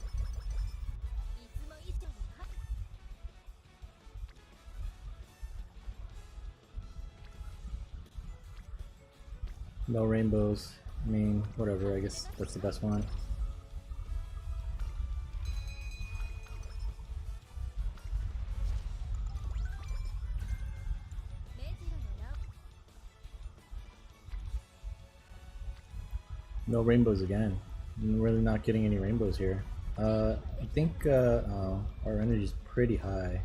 No rainbows. I mean, whatever. I guess that's the best one. No rainbows again. I'm really not getting any rainbows here. I think our energy is pretty high.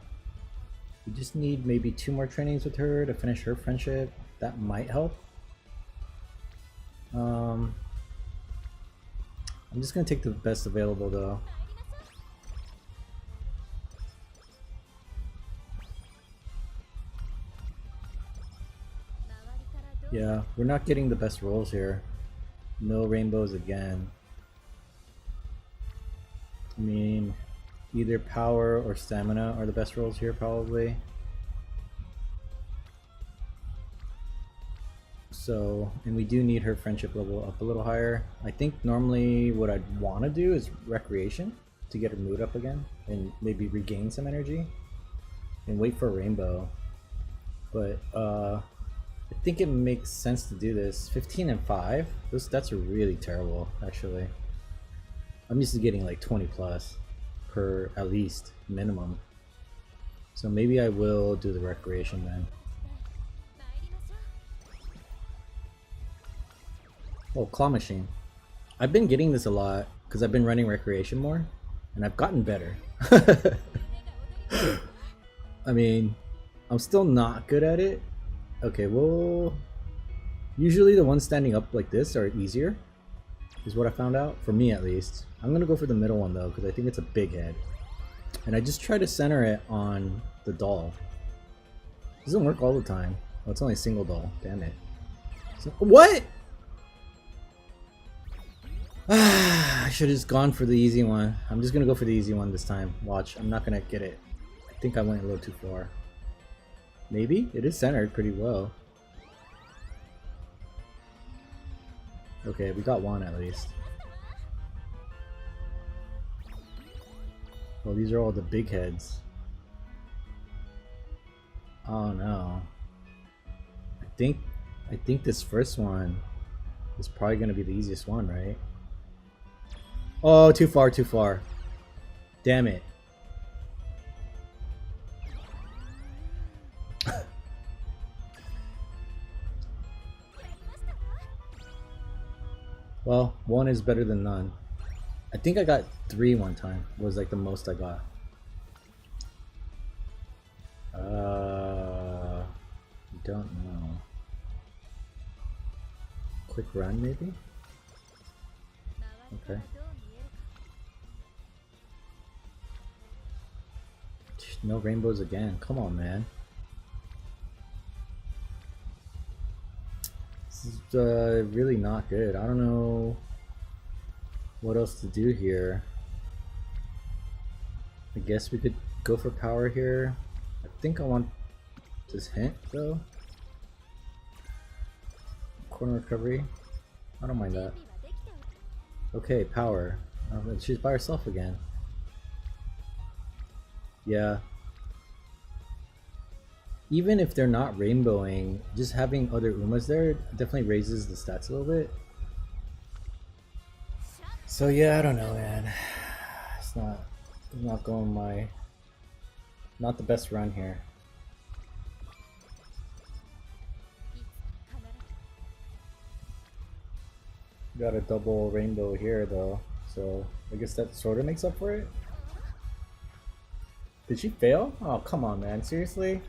We just need maybe 2 more trainings with her to finish her friendship. That might help. I'm just gonna take the best available though. Yeah, we're not getting the best rolls here. No rainbows again. I mean, either power or stamina are the best rolls here probably. So, and we do need her friendship level up a little higher. I think normally what I'd want to do is recreation to get her mood up again and maybe regain some energy and wait for a rainbow. But I think it makes sense to do this. 15 and 5, those stats are really terrible actually. I'm used to getting like 20 plus per at least minimum. So maybe I will do the recreation then. Oh, claw machine. I've been getting this a lot because I've been running recreation more and I've gotten better. I mean, I'm still not good at it. Okay, we'll Usually the ones standing up like this are easier, is what I found out, for me at least. I'm gonna go for the middle one though, because I think it's a big head. And I just try to center it on the doll. It doesn't work all the time. Oh, it's only a single doll. Damn it. So, what? I should have just gone for the easy one. I'm just gonna go for the easy one this time. Watch, I'm not gonna get it. I think I went a little too far. Maybe? It is centered pretty well. Okay, we got one at least. Well, these are all the big heads. Oh no. I think this first one is probably gonna be the easiest one, right? Oh, too far, too far. Damn it. Well, one is better than none. I think I got 3 one time. Was like the most I got. Don't know. Quick run, maybe? Okay. No rainbows again. Come on, man. This is really not good. I don't know what else to do here. I guess we could go for power here. I think I want this hint though. Corner recovery. I don't mind that. Okay, power. She's by herself again. Yeah. Even if they're not rainbowing, just having other Umas there definitely raises the stats a little bit. So yeah, I don't know, man. It's not going my, not the best run here. Got a double rainbow here though, so I guess that sort of makes up for it. Did she fail? Oh, come on, man. Seriously?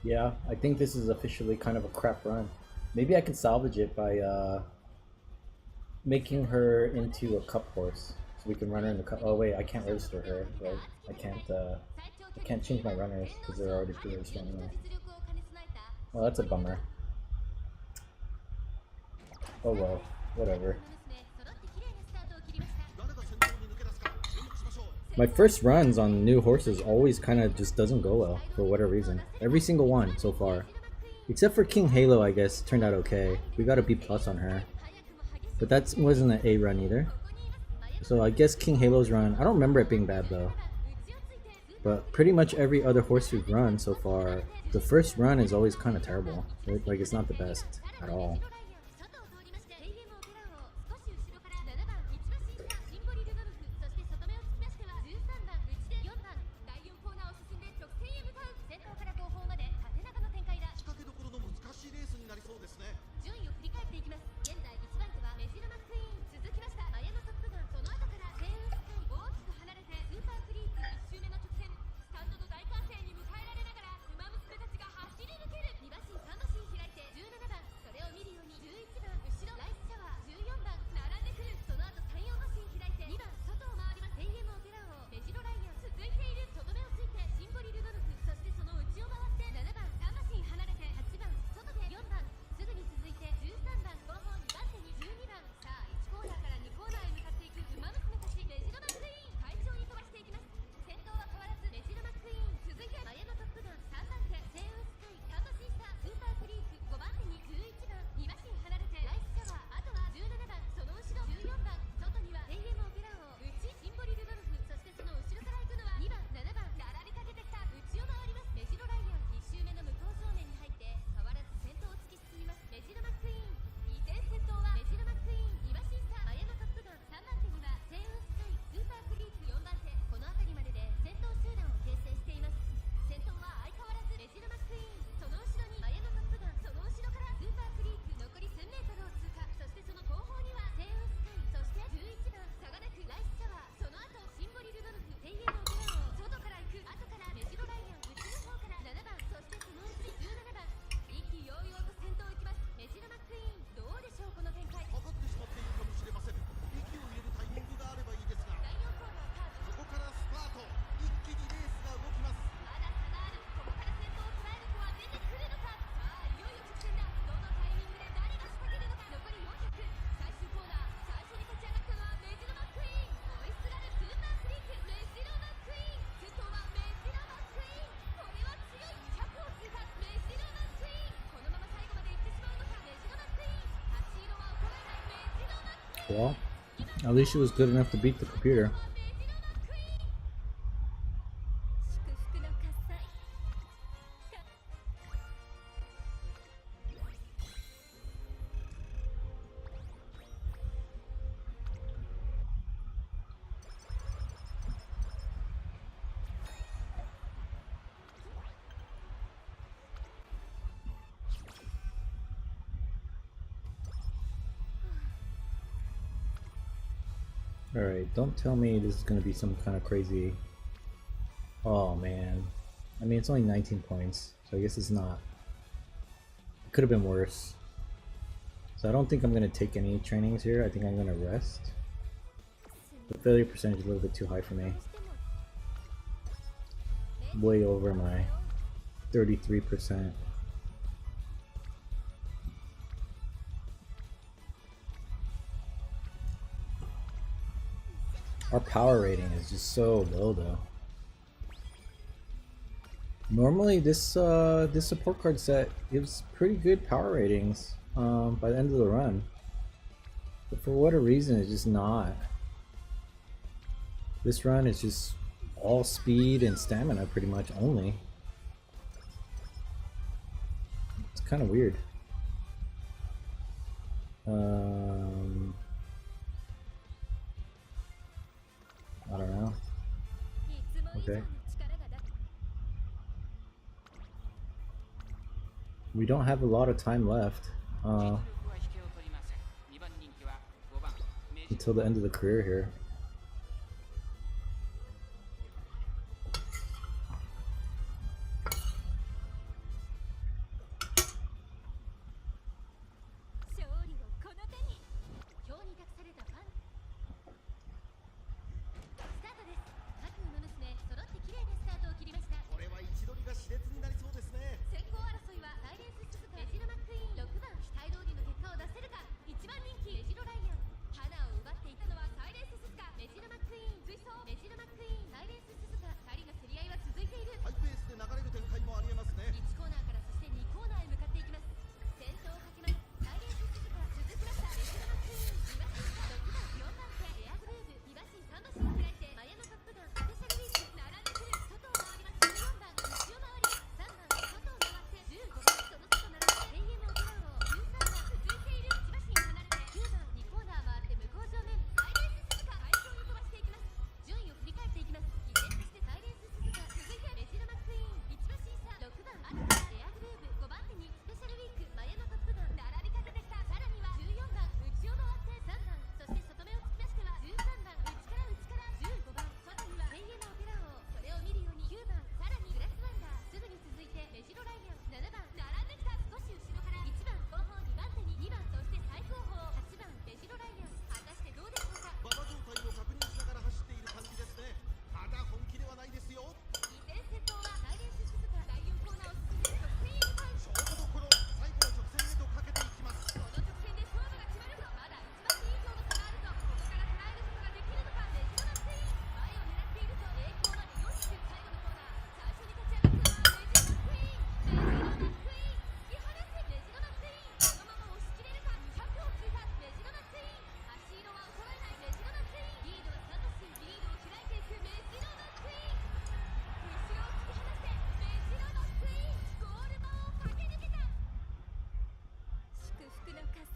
Yeah, I think this is officially kind of a crap run. Maybe I can salvage it by making her into a cup horse, so we can run her in the cup. Oh wait, I can't register her. Right? I can't change my runners because they're already pre-registered anyway. Well, that's a bummer. Oh well, whatever. My first runs on new horses always kind of just doesn't go well for whatever reason. Every single one so far. Except for King Halo, I guess, turned out okay. We got a B+ on her. But that wasn't an A run either. So I guess King Halo's run, I don't remember it being bad though. But pretty much every other horse we've run so far, the first run is always kind of terrible. Like it's not the best at all. Well, at least she was good enough to beat the computer. Alright, don't tell me this is gonna be some kind of crazy... Oh man. I mean, it's only 19 points, so I guess it's not... It could have been worse. So I don't think I'm gonna take any trainings here. I think I'm gonna rest. The failure percentage is a little bit too high for me. Way over my 33%. Our power rating is just so low though. Normally this this support card set gives pretty good power ratings by the end of the run. But for whatever reason it's just not. This run is just all speed and stamina pretty much only. It's kind of weird. I don't know. Okay. We don't have a lot of time left until the end of the career here.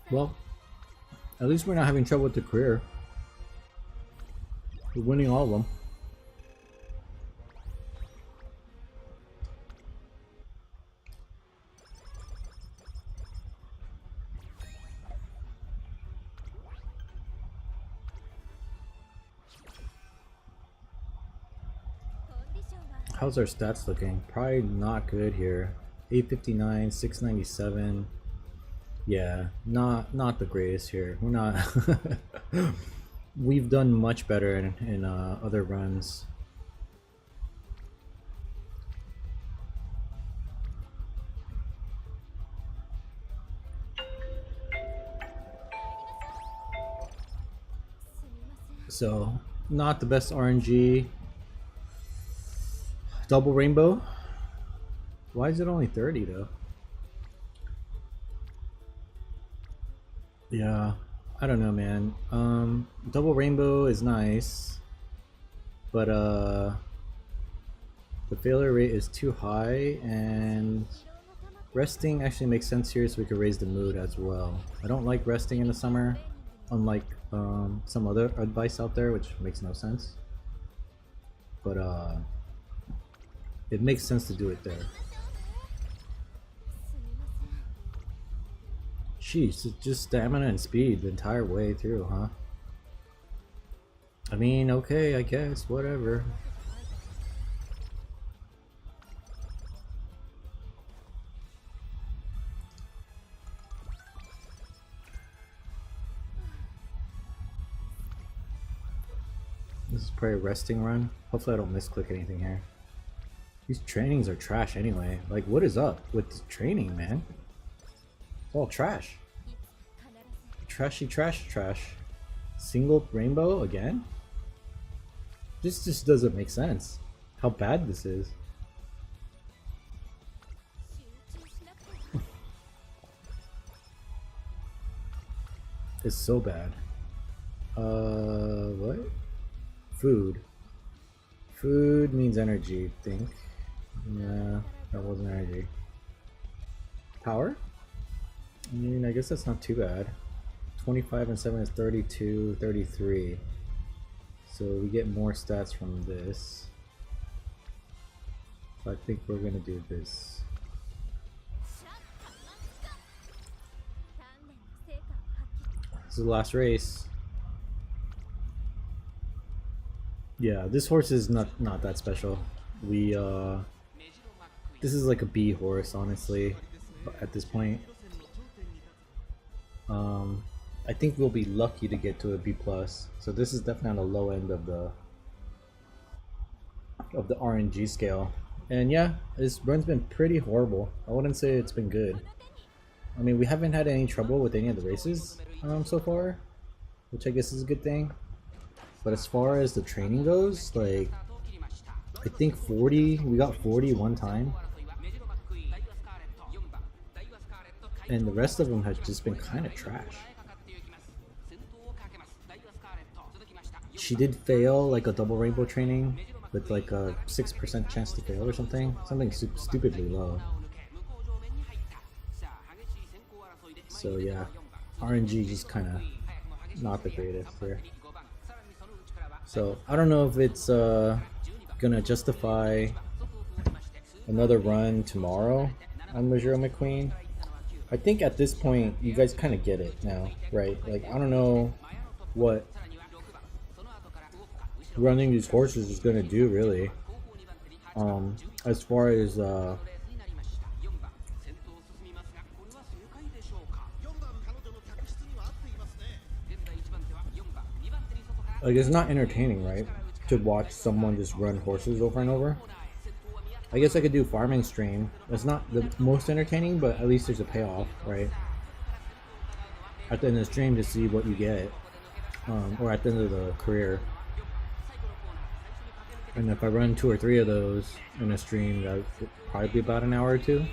Well, at least we're not having trouble with the career. We're winning all of them. How's our stats looking? Probably not good here. 859, 697. Yeah, not the greatest here. We're not. We've done much better in other runs. So, not the best RNG. Double rainbow. Why is it only 30 though? Yeah, I don't know, man. Double rainbow is nice, but the failure rate is too high, and resting actually makes sense here, so we could raise the mood as well. I don't like resting in the summer, unlike some other advice out there, which makes no sense. But it makes sense to do it there. Jeez, it's just stamina and speed the entire way through, huh? I mean, okay, I guess, whatever. This is probably a resting run. Hopefully I don't misclick anything here. These trainings are trash anyway. Like, what is up with this training, man? It's all trash. Trashy trash. Single rainbow again? This just doesn't make sense. How bad this is. It's so bad. What? Food. Food means energy, I think. Yeah, that wasn't energy. Power? I mean, I guess that's not too bad. 25 and 7 is 32, 33. So we get more stats from this. So I think we're gonna do this. This is the last race. Yeah, this horse is not that special. We this is like a B horse, honestly, at this point. I think we'll be lucky to get to a B plus. So this is definitely on the low end of the RNG scale. And yeah, this run's been pretty horrible. I wouldn't say it's been good. I mean, we haven't had any trouble with any of the races so far, which I guess is a good thing. But as far as the training goes, like, I think 40, we got 40 one time. And the rest of them has just been kind of trash. She did fail like a double rainbow training with like a 6% chance to fail or something. Something stupidly low. So yeah, RNG just kind of not the greatest here. So I don't know if it's gonna justify another run tomorrow on Mejiro McQueen. I think at this point you guys kind of get it now, right? Like, I don't know what running these horses is gonna do really. As far as like, it's not entertaining, right? To watch someone just run horses over and over. I guess I could do farming stream. It's not the most entertaining, but at least there's a payoff, right? At the end of the stream to see what you get, or at the end of the career. And if I run 2 or 3 of those in a stream, that would probably be about an hour or 2.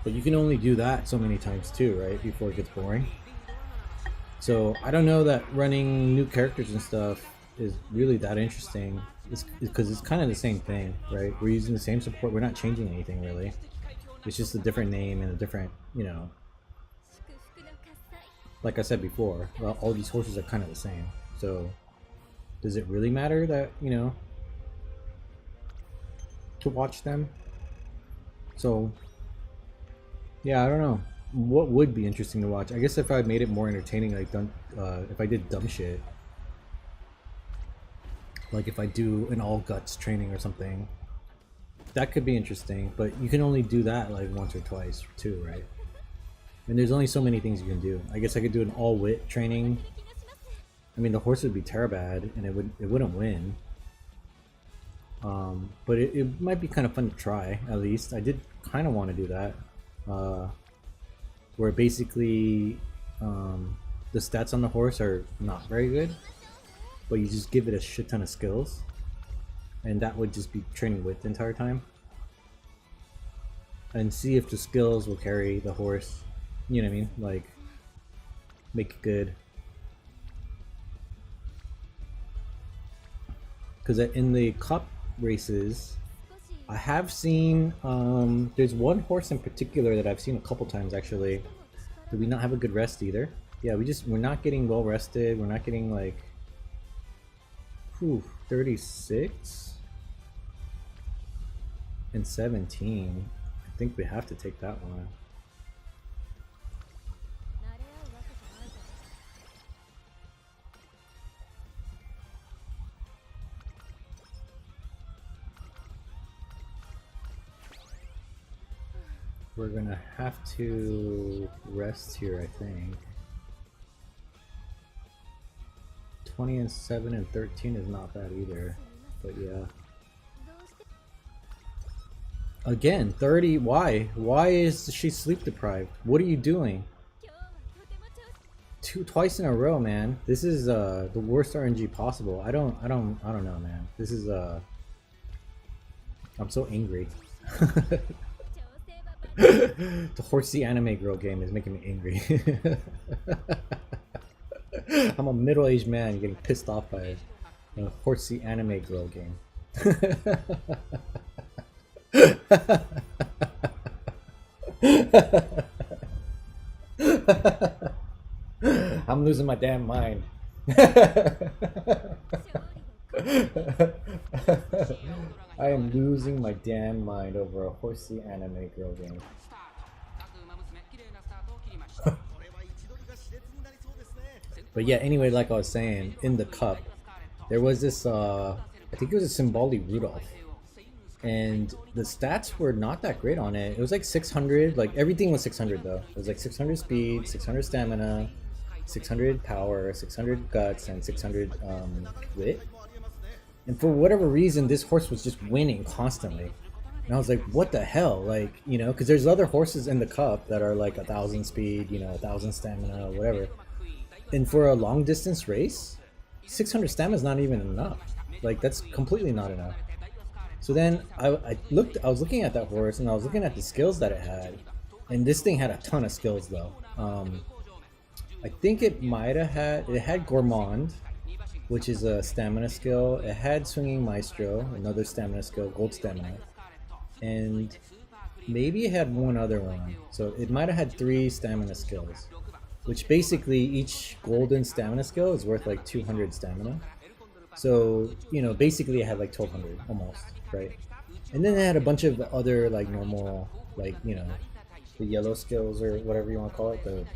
But you can only do that so many times too, right? Before it gets boring. So I don't know that running new characters and stuff is really that interesting. Because it's kind of the same thing, right? We're using the same support. We're not changing anything really. It's just a different name and a different, you know. Like I said before, well, all these horses are kind of the same. So does it really matter that, you know, to watch them? So yeah, I don't know. What would be interesting to watch? I guess if I made it more entertaining, like if I did dumb shit, like if I do an all guts training or something, that could be interesting. But you can only do that like once or twice too, right? And there's only so many things you can do. I guess I could do an all wit training. I mean, the horse would be bad, and it wouldn't win. But it might be kind of fun to try. At least I did kind of want to do that. Where basically the stats on the horse are not very good, but you just give it a shit ton of skills, and that would just be training width the entire time. And see if the skills will carry the horse. You know what I mean? Like, make it good. Because in the cup races, I have seen, there's one horse in particular that I've seen a couple times actually. Did we not have a good rest either? Yeah, we're not getting well rested. We're not getting like, 36 and 17. I think we have to take that one. We're gonna have to rest here, I think. 20 and 7 and 13 is not bad either, but yeah. Again, 30, why? Why is she sleep deprived? What are you doing? Twice in a row, man. This is the worst RNG possible. I don't know, man. This is I'm so angry. The horsey anime girl game is making me angry. I'm a middle-aged man getting pissed off by a horsey anime girl game. I'm losing my damn mind. I am losing my damn mind over a horsey anime girl game. But yeah, anyway, like I was saying, in the cup, there was this, I think it was a Symbolic Rudolph. And the stats were not that great on it. It was like 600, like everything was 600 though. It was like 600 speed, 600 stamina, 600 power, 600 guts, and 600 wit. And for whatever reason, this horse was just winning constantly. And I was like, what the hell? Like, you know, because there's other horses in the cup that are like 1,000 speed, you know, 1,000 stamina, whatever. And for a long distance race, 600 stamina is not even enough. Like, that's completely not enough. So then I was looking at that horse and I was looking at the skills that it had. And this thing had a ton of skills though. I think it had Gourmand, which is a stamina skill. It had Swinging Maestro, another stamina skill, gold stamina. And maybe it had one other one. So it might have had 3 stamina skills, which basically each golden stamina skill is worth like 200 stamina. So, you know, basically it had like 1,200 almost, right? And then it had a bunch of other like normal, like, you know, the yellow skills or whatever you want to call it, the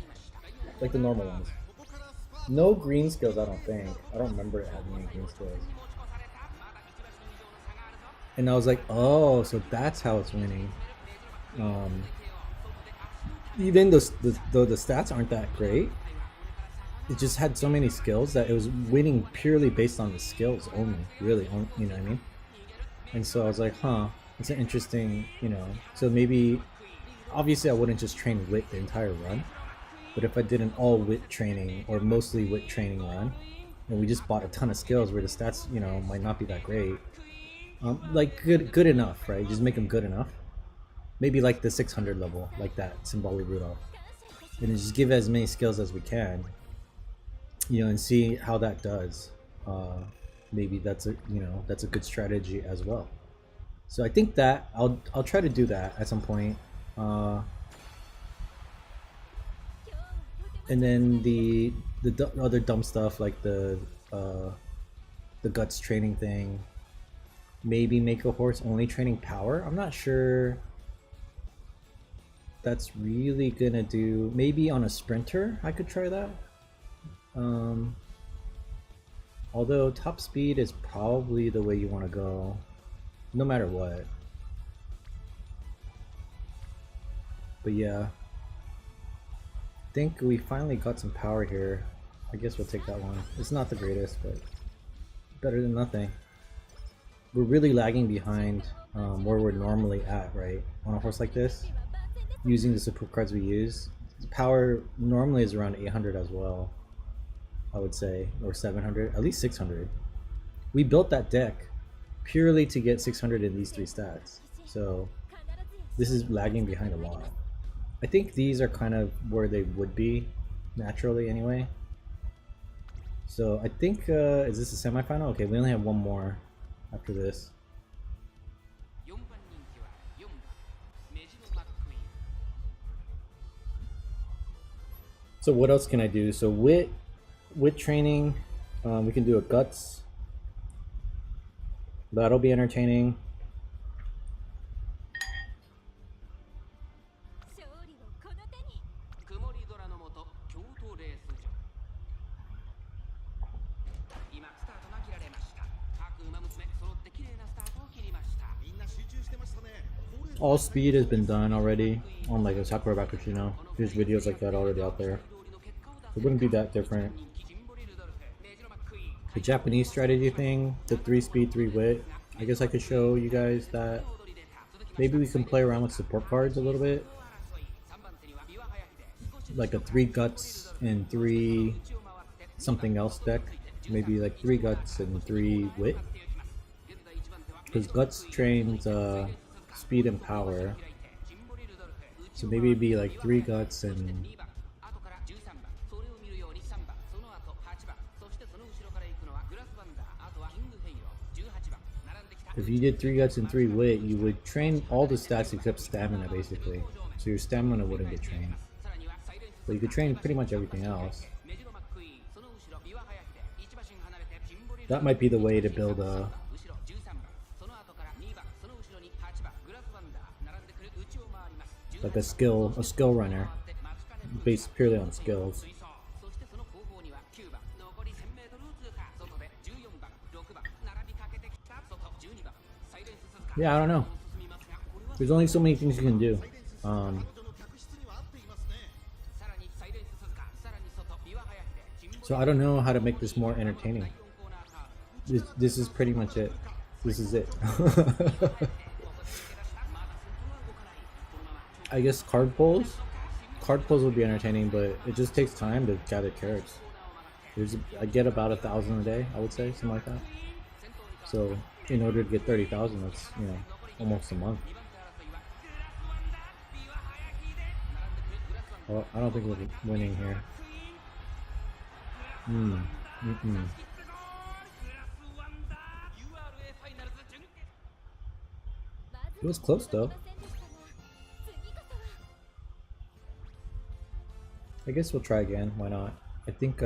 normal ones. No green skills, I don't think. I don't remember it having any green skills. And I was like, oh, so that's how it's winning. Even though the stats aren't that great, it just had so many skills that it was winning purely based on the skills only, really, you know what I mean? And so I was like, huh, it's an interesting, you know, so maybe, obviously I wouldn't just train wit the entire run, but if I did an all wit training or mostly wit training run, and we just bought a ton of skills where the stats, you know, might not be that great, like good enough, right? Just make them good enough. Maybe like the 600 level, like that Symbolic Rudolph, and just give as many skills as we can, you know, and see how that does. Maybe that's a good strategy as well. So I think that I'll try to do that at some point. And then the other dumb stuff like the guts training thing. Maybe make a horse only training power. I'm not sure that's really gonna do. Maybe on a sprinter I could try that. Although top speed is probably the way you want to go, no matter what. But yeah, I think we finally got some power here. I guess we'll take that one. It's not the greatest, but better than nothing. We're really lagging behind where we're normally at, right? On a horse like this, using the support cards we use, the power normally is around 800 as well, I would say, or 700, at least 600. We built that deck purely to get 600 in these 3 stats. So this is lagging behind a lot. I think these are kind of where they would be naturally anyway. So I think, is this a semifinal? Okay, we only have one more after this. So what else can I do? So wit training, we can do a guts. That'll be entertaining. All speed has been done already on like a Sakura Bakushino. There's videos like that already out there. It wouldn't be that different. The Japanese strategy thing, the 3 speed, 3 wit. I guess I could show you guys that. Maybe we can play around with support cards a little bit. Like a 3 guts and 3 something else deck. Maybe like 3 guts and 3 wit. Because guts trains speed and power. So maybe it'd be like 3 guts and if you did 3 guts and 3 wit, you would train all the stats except stamina basically. So your stamina wouldn't get trained. But you could train pretty much everything else. That might be the way to build a like a skill runner based purely on skills. Yeah, I don't know. There's only so many things you can do. So I don't know how to make this more entertaining. This is pretty much it. This is it. I guess card pulls would be entertaining, but it just takes time to gather carrots. I get about 1,000 a day, I would say, something like that. So in order to get 30,000, that's, you know, almost a month. Well, I don't think we're winning here. It was close though. I guess we'll try again, why not? I think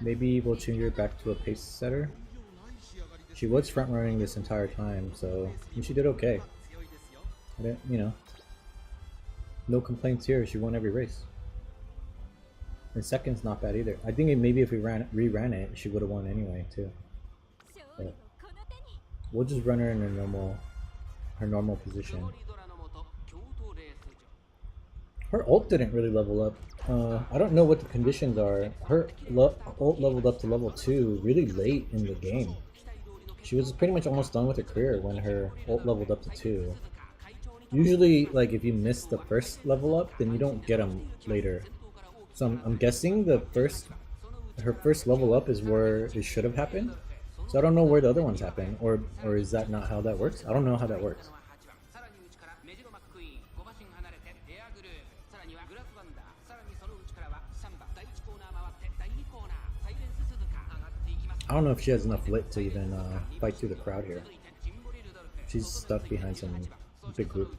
maybe we'll change her back to a pace setter. She was front running this entire time, so and she did okay. I didn't, you know, no complaints here. She won every race. And second's not bad either. I think maybe if we reran it, she would have won anyway too. But we'll just run her in her normal position. Her ult didn't really level up. I don't know what the conditions are. Her ult leveled up to level 2 really late in the game. She was pretty much almost done with her career when her ult leveled up to 2. Usually, like, if you miss the first level up, then you don't get them later. So I'm guessing her first level up is where it should have happened. So I don't know where the other ones happen, or is that not how that works? I don't know how that works. I don't know if she has enough lit to even fight through the crowd here. She's stuck behind some big group.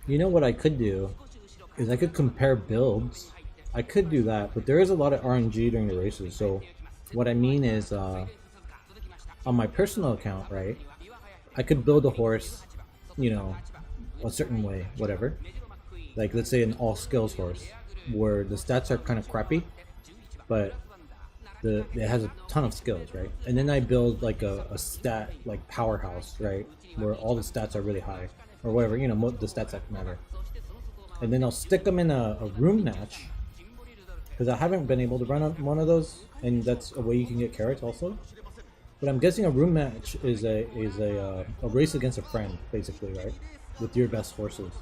You know what I could do is I could compare builds. I could do that, but there is a lot of RNG during the races. So what I mean is on my personal account, right, I could build a horse, you know, a certain way, whatever. Like, let's say an all skills horse where the stats are kind of crappy, but it has a ton of skills, right? And then I build like a stat like powerhouse, right, where all the stats are really high or whatever, you know, the stats that matter. And then I'll stick them in a room match because I haven't been able to run one of those, and that's a way you can get carrots also. But I'm guessing a room match is a race against a friend, basically, right? With your best horses.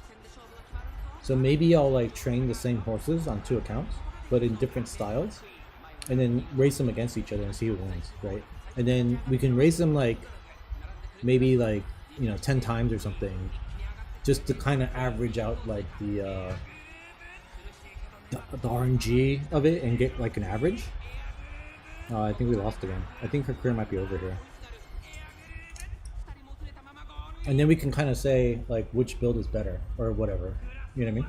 So maybe I'll like train the same horses on two accounts, but in different styles, and then race them against each other and see who wins, right? And then we can race them like maybe like 10 times or something, just to kind of average out like the RNG of it and get like an average. I think we lost again. I think her career might be over here. And then we can kind of say like which build is better or whatever. You know what I mean?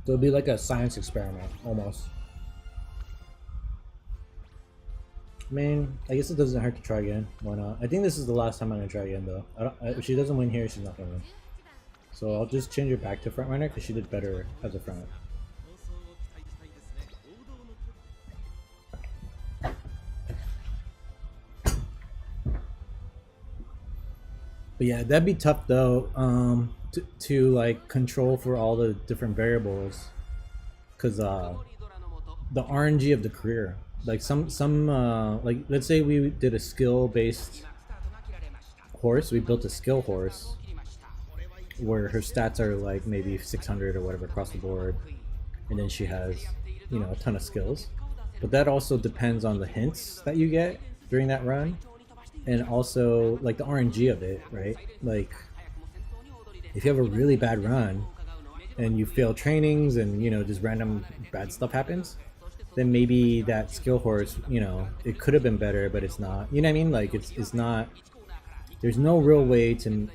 So it'll be like a science experiment almost. I mean, I guess it doesn't hurt to try again. Why not? I think this is the last time I'm gonna try again though. If she doesn't win here, she's not gonna win. So I'll just change her back to front runner because she did better as a front runner. But yeah, that'd be tough though. To like control for all the different variables, because the RNG of the career. Like some like let's say we did a skill based horse. We built a skill horse where her stats are like maybe 600 or whatever across the board, and then she has a ton of skills. But that also depends on the hints that you get during that run, and also like the RNG of it, right? Like if you have a really bad run and you fail trainings and just random bad stuff happens, then maybe that skill horse, it could have been better, but it's not. You know what I mean? Like it's not. There's no real way to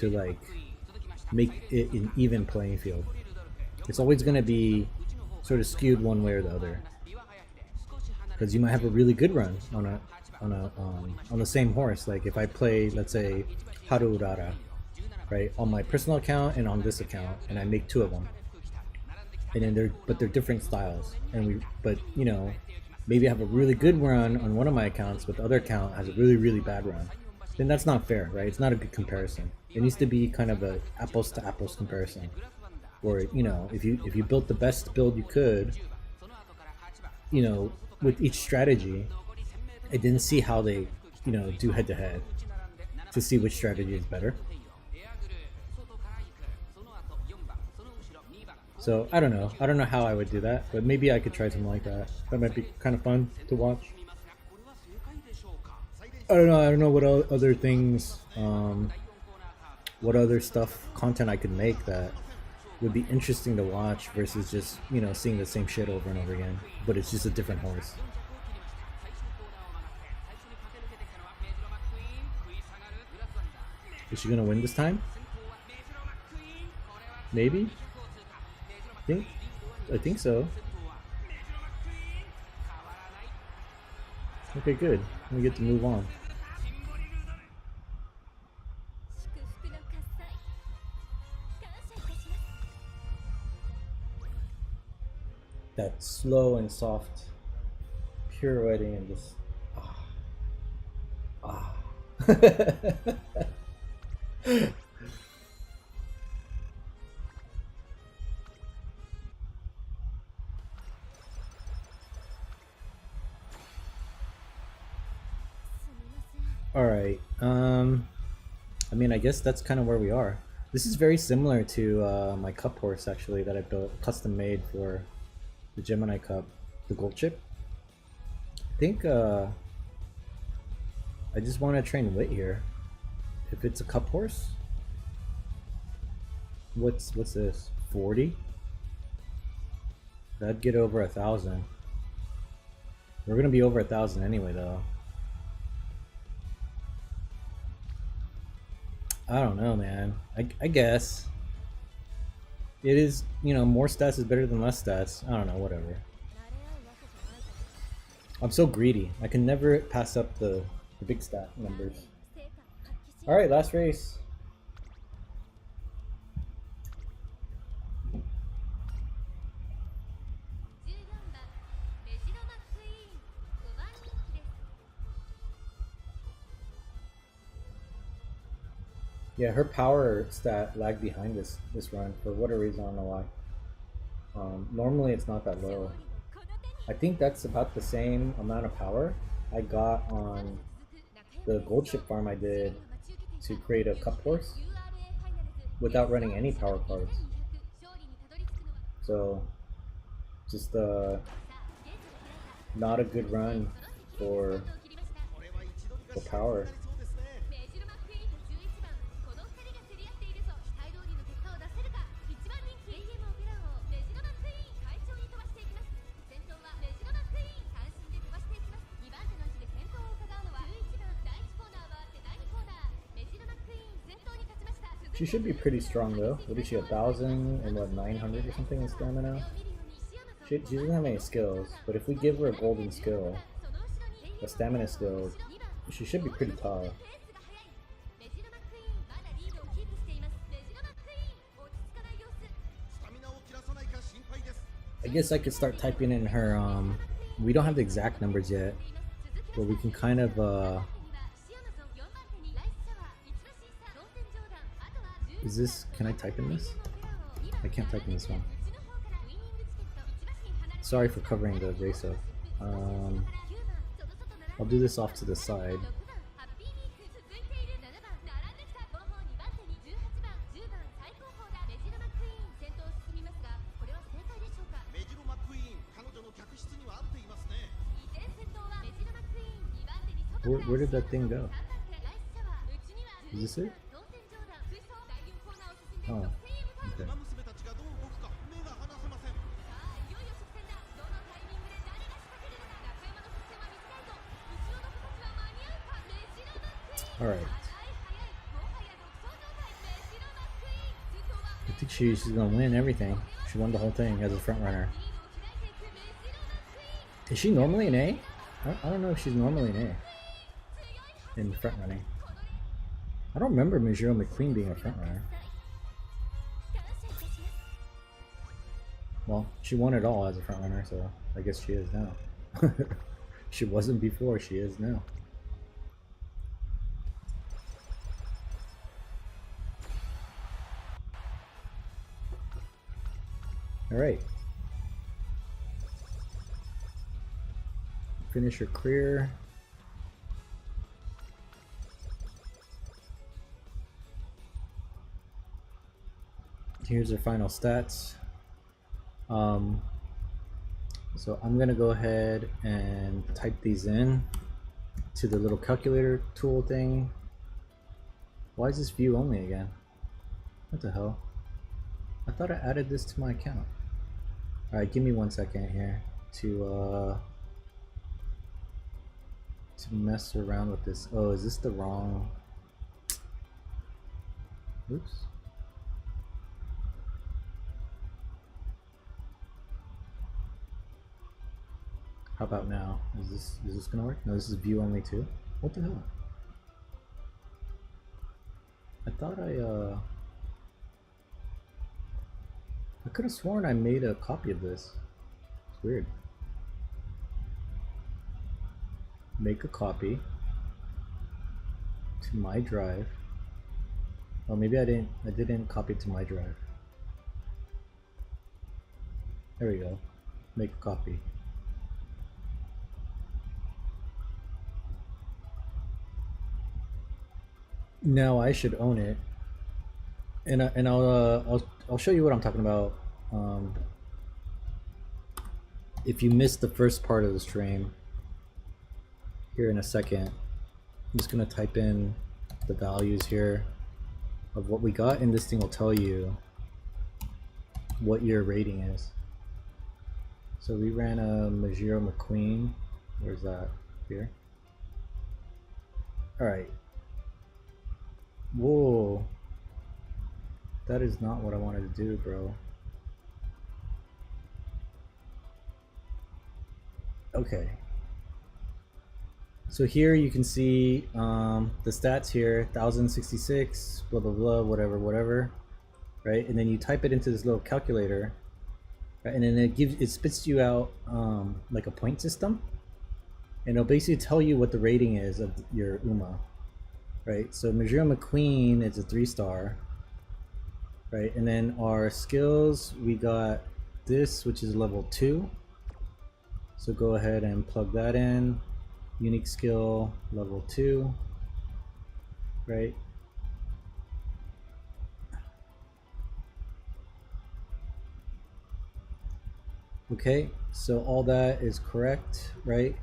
like make it an even playing field. It's always going to be sort of skewed one way or the other, because you might have a really good run on the same horse. Like if I play, let's say, Haru Urara, right, on my personal account and on this account, and I make two of them, and then they're different styles, and maybe I have a really good run on one of my accounts, but the other account has a really bad run. Then that's not fair, right? It's not a good comparison. It needs to be kind of a apples to apples comparison, where if you built the best build you could, with each strategy, and then see how they do head to head to see which strategy is better. So I don't know how I would do that, but maybe I could try something like that. That might be kind of fun to watch. I don't know what other things, what other stuff, content I could make that would be interesting to watch versus just seeing the same shit over and over again, but it's just a different horse. Is she gonna win this time? Maybe. I think so. Okay, good. We get to move on. That slow and soft pirouetting and just All right. I mean, I guess that's kind of where we are. This is very similar to my cup horse actually that I built custom made for the Gemini Cup, the gold chip. I think I just want to train wit here. If it's a cup horse, what's this? 40? That'd get over 1,000. We're gonna be over 1,000 anyway, though. I don't know, man. I guess it is. More stats is better than less stats. I don't know. Whatever. I'm so greedy. I can never pass up the big stat numbers. All right, last race. Yeah, her power stat lagged behind this run for whatever reason. I don't know why. Normally it's not that low. I think that's about the same amount of power I got on the gold chip farm I did to create a cup horse without running any power cards. So just not a good run for power. She should be pretty strong though. What is she, 1,000 and what, 900 or something in stamina? She doesn't have any skills, but if we give her a golden skill, a stamina skill, she should be pretty tall. I guess I could start typing in her, we don't have the exact numbers yet, but we can kind of, is this, can I type in this? I can't type in this one. Sorry for covering the race up. I'll do this off to the side. Where did that thing go? Is this it? Oh, okay. Alright. I think she's gonna win everything. She won the whole thing as a front runner. Is she normally an A? I don't know if she's normally an A in front running. I don't remember Mejiro McQueen being a front runner. Well, she won it all as a front runner, so I guess she is now. She wasn't before, she is now. Alright. Finish your career. Here's her final stats. So I'm gonna go ahead and type these in to the little calculator tool thing. Why is this view only again? What the hell? I thought I added this to my account. Alright, give me 1 second here to mess around with this. Oh, is this the wrong? Oops. How about now? Is this gonna work? No, this is view only too. What the hell? I thought I could have sworn I made a copy of this. It's weird. Make a copy to my drive. Oh, maybe I didn't copy it to my drive. There we go. Make a copy. Now I should own it, and I'll show you what I'm talking about. If you missed the first part of the stream, here in a second, I'm just gonna type in the values here of what we got, and this thing will tell you what your rating is. So we ran a Mejiro McQueen. Where's that? Here. All right. Whoa, that is not what I wanted to do, bro. Okay, so here you can see the stats here, 1066, blah blah blah, whatever, right? And then you type it into this little calculator, right? And then it spits you out like a point system, and it'll basically tell you what the rating is of your UMA. Right, so Mejiro McQueen is a 3-star, right? And then our skills, we got this, which is level 2, So go ahead and plug that in. Unique skill level 2, right? Okay, so all that is correct, right?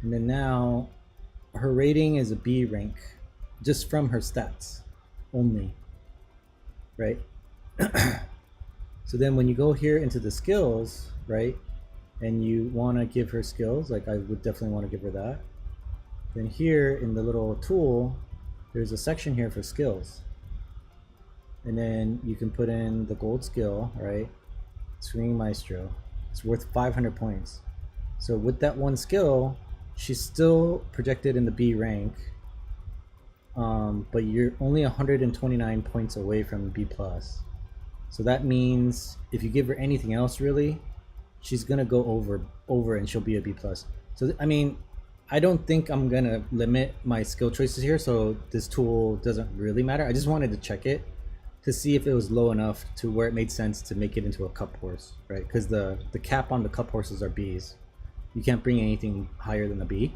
And then now her rating is a B rank just from her stats only, right? So then when you go here into the skills, right, and you want to give her skills, like I would definitely want to give her that, then here in the little tool, there's a section here for skills. And then you can put in the gold skill, right? Swinging Maestro. It's worth 500 points. So with that one skill, she's still projected in the B rank, but you're only 129 points away from B+. So that means if you give her anything else, really, she's gonna go over and she'll be a B+. So I mean, I don't think I'm gonna limit my skill choices here, so this tool doesn't really matter. I just wanted to check it to see if it was low enough to where it made sense to make it into a cup horse, right? Because the cap on the cup horses are Bs. You can't bring anything higher than a B.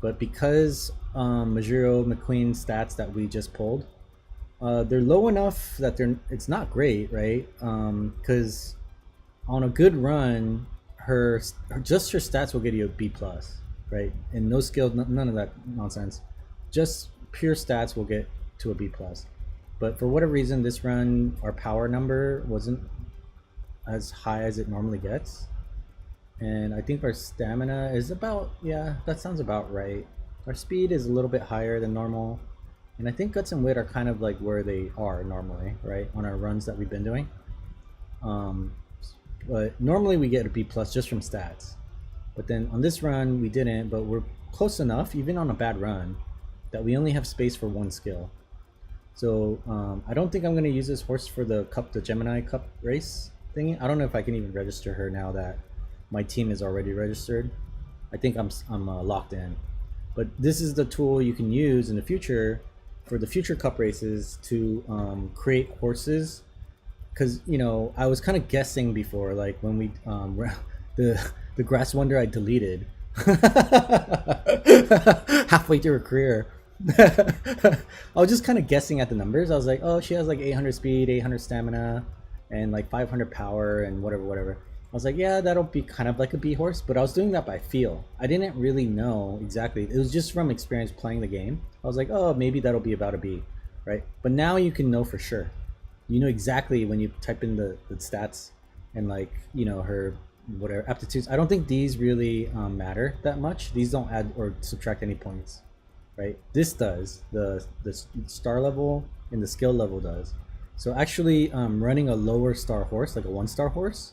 But because Mejiro McQueen stats that we just pulled, they're low enough that it's not great, right? Because on a good run, just her stats will get you a B+, right? And no skills, none of that nonsense. Just pure stats will get to a B+. But for whatever reason, this run, our power number wasn't as high as it normally gets. And I think our stamina is about, yeah, that sounds about right. Our speed is a little bit higher than normal. And I think guts and wit are kind of like where they are normally, right? On our runs that we've been doing. But normally we get a B+ just from stats. But then on this run, we didn't, but we're close enough, even on a bad run, that we only have space for one skill. So I don't think I'm going to use this horse for the Gemini Cup race thingy. I don't know if I can even register her now that my team is already registered. I think I'm locked in. But this is the tool you can use in the future for the future cup races to create horses. Because, you know, I was kind of guessing before, like when we the Grass Wonder I deleted halfway through her career. I was just kind of guessing at the numbers. I was like, oh, she has like 800 speed, 800 stamina, and like 500 power and whatever. I was like, yeah, that'll be kind of like a B horse, but I was doing that by feel. I didn't really know exactly. It was just from experience playing the game. I was like, oh, maybe that'll be about a B, right? But now you can know for sure. You know exactly when you type in the stats and like, you know, her whatever aptitudes. I don't think these really matter that much. These don't add or subtract any points. Right? This does, the star level and the skill level does. So actually running a lower star horse, like a 1-star horse,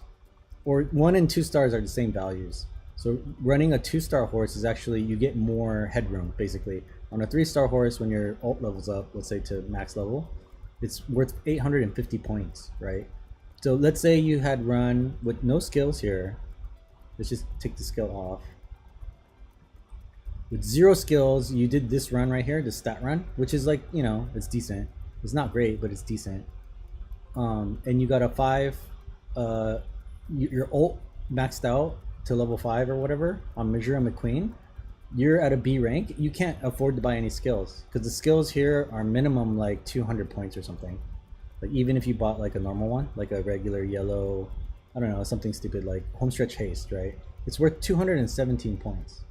or 1 and 2 stars are the same values. So running a 2-star horse is actually, you get more headroom basically. On a 3-star horse, when your ult levels up, let's say to max level, it's worth 850 points, right? So let's say you had run with no skills here. Let's just take the skill off. With 0 skills, you did this run right here, the stat run, which is like, you know, it's decent. It's not great, but it's decent. And you got a 5, your ult maxed out to level 5 or whatever on Mejiro McQueen. You're at a B rank. You can't afford to buy any skills because the skills here are minimum like 200 points or something. Like even if you bought like a normal one, like a regular yellow, I don't know, something stupid like Homestretch Haste, right? It's worth 217 points.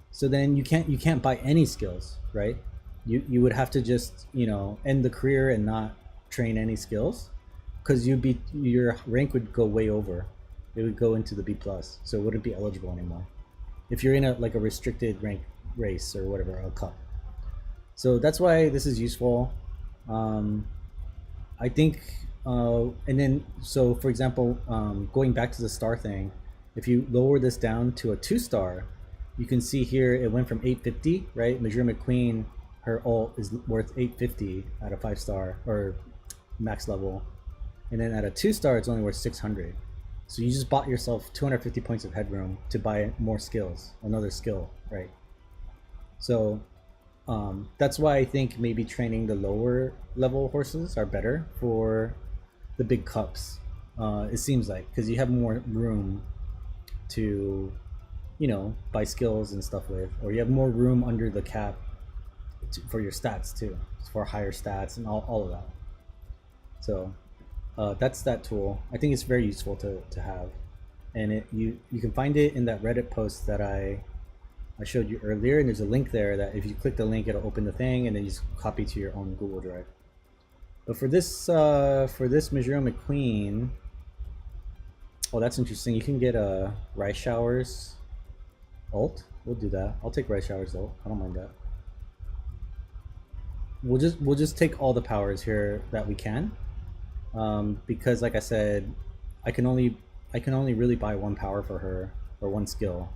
So then you can't buy any skills, right? You would have to just, you know, end the career and not train any skills, because your rank would go way over. It would go into the B+, so it wouldn't be eligible anymore if you're in a restricted rank race or whatever, a cup. So that's why this is useful. I think, and then so for example, going back to the star thing, if you lower this down to a 2-star. You can see here it went from 850, right? Mejiro McQueen, her ult is worth 850 at a 5-star or max level. And then at a 2-star, it's only worth 600. So you just bought yourself 250 points of headroom to buy more skills, another skill, right? So that's why I think maybe training the lower level horses are better for the big cups. It seems like, because you have more room to you know, buy skills and stuff with, or you have more room under the cap for your stats too, for higher stats and all of that. So that's that tool. I think it's very useful to have, and you can find it in that Reddit post that I showed you earlier, and there's a link there that if you click the link, it'll open the thing, and then you just copy to your own Google Drive. But for this Mejiro McQueen, oh, that's interesting. You can get a Rice Showers ult. We'll do that. I'll take Rice Showers ult. I don't mind that. We'll just take all the powers here that we can, because like I said, I can only really buy one power for her, or one skill,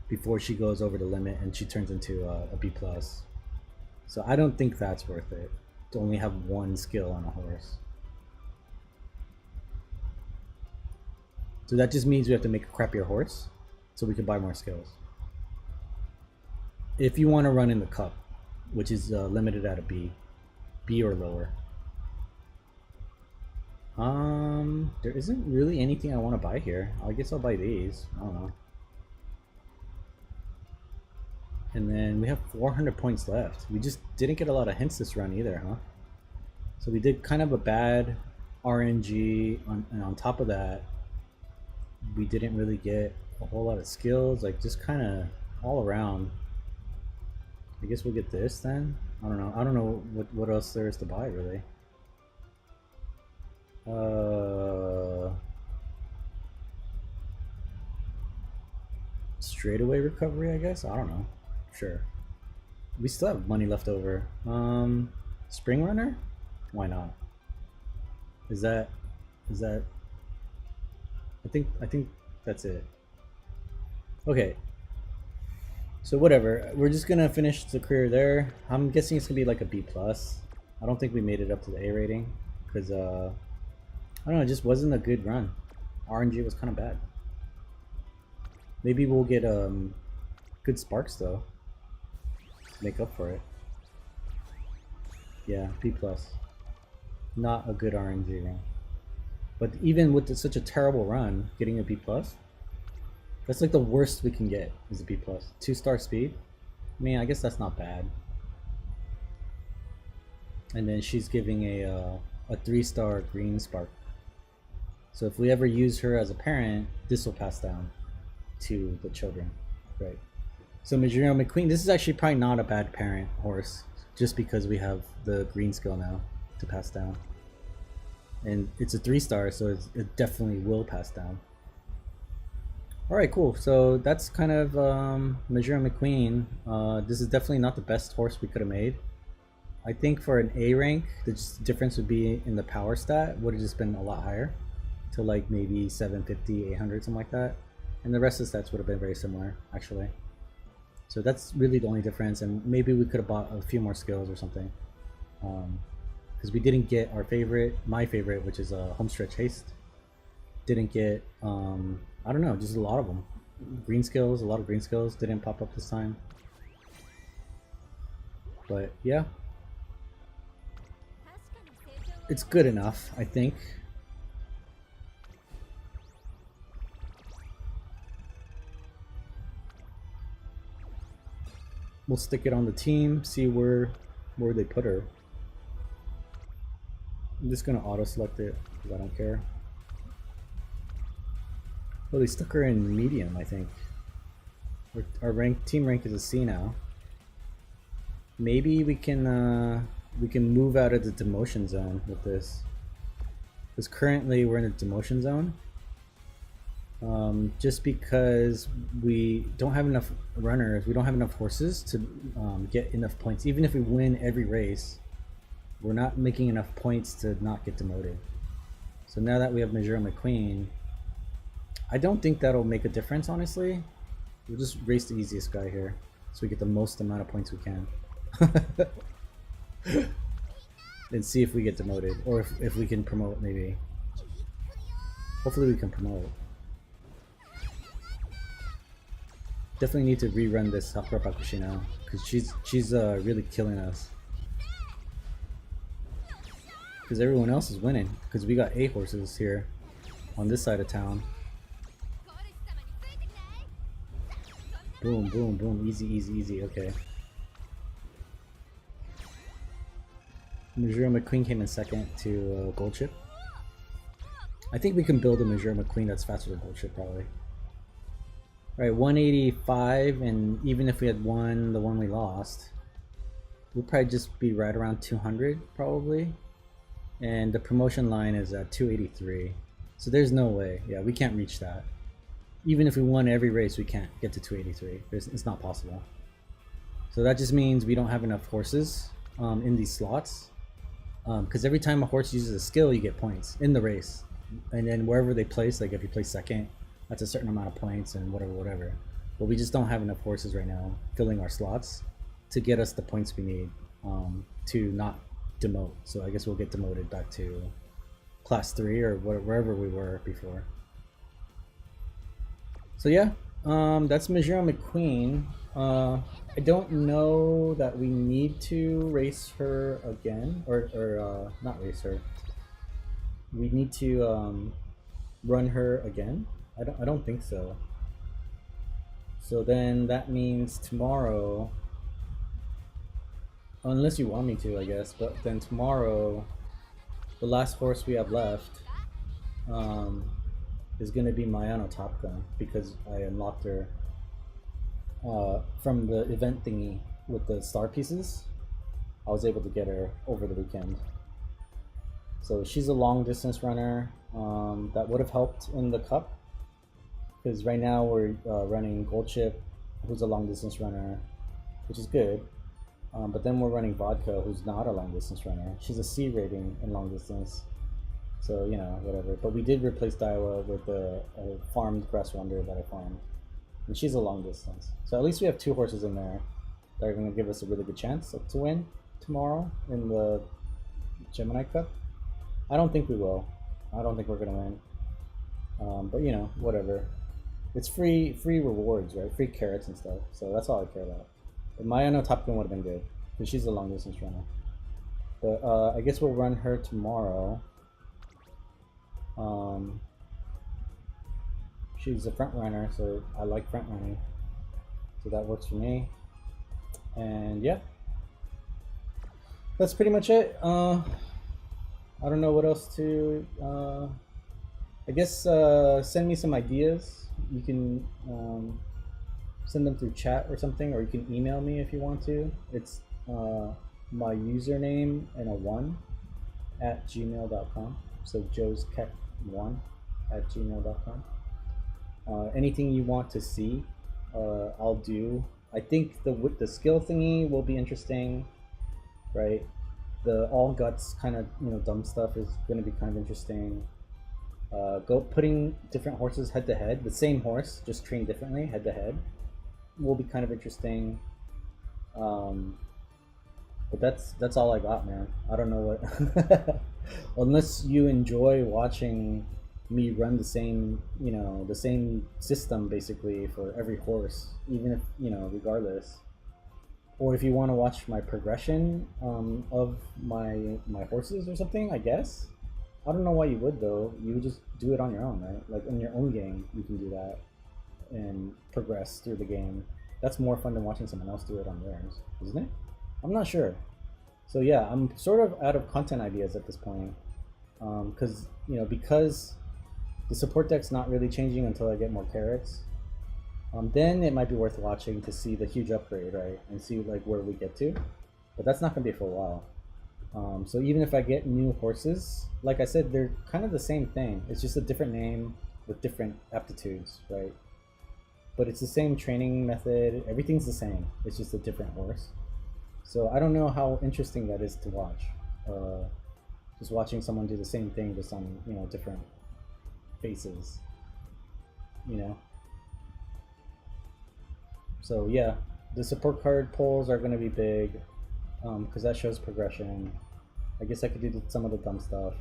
before she goes over the limit and she turns into a B+. So I don't think that's worth it to only have one skill on a horse. So that just means we have to make a crappier horse so we can buy more skills. If you want to run in the cup, which is limited at a B or lower. There isn't really anything I want to buy here. I guess I'll buy these. I don't know. And then we have 400 points left. We just didn't get a lot of hints this run either, huh? So we did kind of a bad RNG, and on top of that, we didn't really get a whole lot of skills, like just kind of all around. I guess we'll get this then. I don't know. I don't know what else there is to buy really. Straightaway recovery, I guess. I don't know. Sure. We still have money left over. Spring Runner? Why not? Is that I think that's it. Okay. So whatever. We're just gonna finish the career there. I'm guessing it's gonna be like a B+. I don't think we made it up to the A rating because I don't know, it just wasn't a good run. RNG was kind of bad. Maybe we'll get good sparks though to make up for it. Yeah, B+. Not a good RNG run. But even with such a terrible run, getting a B+, that's like the worst we can get is a B+. 2-star speed. I mean, I guess that's not bad. And then she's giving a 3-star green spark. So if we ever use her as a parent, this will pass down to the children, right? So Mejiro McQueen, this is actually probably not a bad parent horse, just because we have the green skill now to pass down. And it's a 3-star, so it definitely will pass down. Alright, cool. So that's kind of Mejiro McQueen. This is definitely not the best horse we could have made. I think for an A rank, the difference would be in the power stat would have just been a lot higher, to like maybe 750, 800, something like that. And the rest of the stats would have been very similar, actually. So that's really the only difference, and maybe we could have bought a few more skills or something. Because we didn't get our favorite, my favorite, which is a homestretch haste. Didn't get, I don't know, just a lot of them. Green skills, a lot of green skills didn't pop up this time. But yeah. It's good enough, I think. We'll stick it on the team, see where they put her. I'm just gonna auto select it because I don't care. Well, they stuck her in medium, I think. Our team rank is a C now. Maybe we can move out of the demotion zone with this, because currently we're in a demotion zone. Just because we don't have enough runners, we don't have enough horses to get enough points. Even if we win every race, we're not making enough points to not get demoted. So now that we have Mejiro McQueen, I don't think that'll make a difference, honestly. We'll just race the easiest guy here, so we get the most amount of points we can. And see if we get demoted, or if we can promote, maybe. Hopefully we can promote. Definitely need to rerun this Sakura Bakushi now, because she's really killing us. Because everyone else is winning, because we got 8 horses here on this side of town. Boom, boom, boom. Easy, easy, easy. Okay. Mejiro McQueen came in second to Gold Chip. I think we can build a Mejiro McQueen that's faster than Gold Chip, probably. Alright, 185, and even if we had won the one we lost, we'd probably just be right around 200, probably. And the promotion line is at 283. So there's no way. Yeah, we can't reach that. Even if we won every race, we can't get to 283. It's not possible. So that just means we don't have enough horses in these slots. Because every time a horse uses a skill, you get points in the race. And then wherever they place, like if you place second, that's a certain amount of points and whatever. But we just don't have enough horses right now filling our slots to get us the points we need to not demote. So I guess we'll get demoted back to class 3 or wherever we were before. So yeah, that's Mejiro McQueen. I don't know that we need to race her again, or not race her. We need to run her again. I don't think so. So then that means tomorrow, unless you want me to, I guess. But then tomorrow, the last horse we have left is gonna be Mayano Top Gun because I unlocked her from the event thingy with the star pieces. I was able to get her over the weekend. So she's a long distance runner that would have helped in the cup. Because right now we're running Gold Chip, who's a long distance runner, which is good. But then we're running Vodka, who's not a long distance runner. She's a C rating in long distance. So, you know, whatever. But we did replace Daiwa with a farmed Grass Wonder that I farmed. And she's a long distance. So at least we have 2 horses in there that are going to give us a really good chance to win tomorrow in the Gemini Cup. I don't think we will. I don't think we're going to win. But, you know, whatever. It's free rewards, right? Free carrots and stuff. So that's all I care about. But Mayano Top Gun would have been good because she's a long distance runner. But I guess we'll run her tomorrow. She's a front runner, so I like front running. So that works for me. And yeah. That's pretty much it. I don't know what else to I guess send me some ideas. You can send them through chat or something, or you can email me if you want to. It's my username and a 1 at gmail.com. So joeskeck1 at gmail.com. Anything you want to see, I'll do. I think the skill thingy will be interesting, right? The all guts kind of dumb stuff is going to be kind of interesting. Putting different horses head to head, the same horse just trained differently head to head, will be kind of interesting. But that's all I got, man. I don't know what unless you enjoy watching me run the same system basically for every horse, even if regardless, or if you want to watch my progression of my horses or something, I guess. I don't know why you would though. You would just do it on your own, right? Like in your own game, you can do that and progress through the game. That's more fun than watching someone else do it on theirs, isn't it? I'm not sure. So yeah, I'm sort of out of content ideas at this point, because the support deck's not really changing until I get more carrots. Then it might be worth watching to see the huge upgrade, right? And see like where we get to. But that's not gonna be for a while. So even if I get new horses, like I said, they're kind of the same thing. It's just a different name with different aptitudes, right? But it's the same training method. Everything's the same. It's just a different horse. So I don't know how interesting that is to watch. Just watching someone do the same thing just on different faces. So yeah, the support card pulls are going to be big because that shows progression. I guess I could do some of the dumb stuff.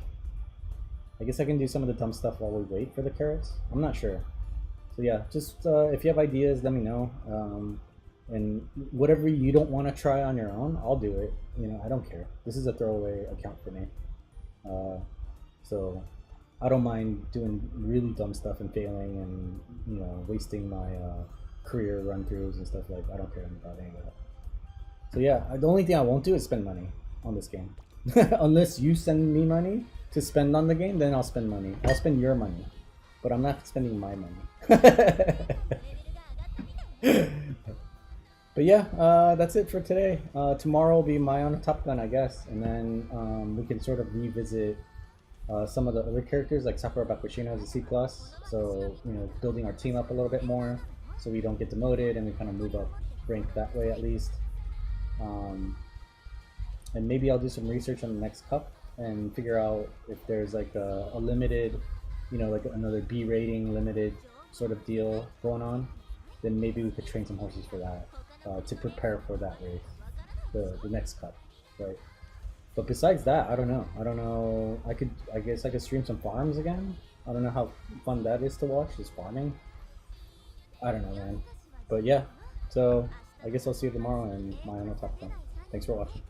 I guess I can do some of the dumb stuff while we wait for the carrots. I'm not sure. So yeah, just if you have ideas, let me know. And whatever you don't want to try on your own, I'll do it. I don't care. This is a throwaway account for me. So I don't mind doing really dumb stuff and failing and wasting my career run-throughs and stuff. Like, I don't care about any of that. So yeah, the only thing I won't do is spend money on this game. Unless you send me money to spend on the game, then I'll spend money. I'll spend your money, but I'm not spending my money. But yeah, that's it for today. Tomorrow will be my on Top Gun, I guess, and then we can sort of revisit some of the other characters, like Sakura Bakushino as a C+. So, you know, building our team up a little bit more so we don't get demoted and we kind of move up rank that way at least. And maybe I'll do some research on the next cup and figure out if there's like a limited, you know, like another B rating limited sort of deal going on. Then maybe we could train some horses for that to prepare for that race, the next cup, right? But besides that, I don't know. I guess I could stream some farms again. I don't know how fun that is to watch, is farming. I don't know, man. But yeah, so I guess I'll see you tomorrow in my own Top 10. Thanks for watching.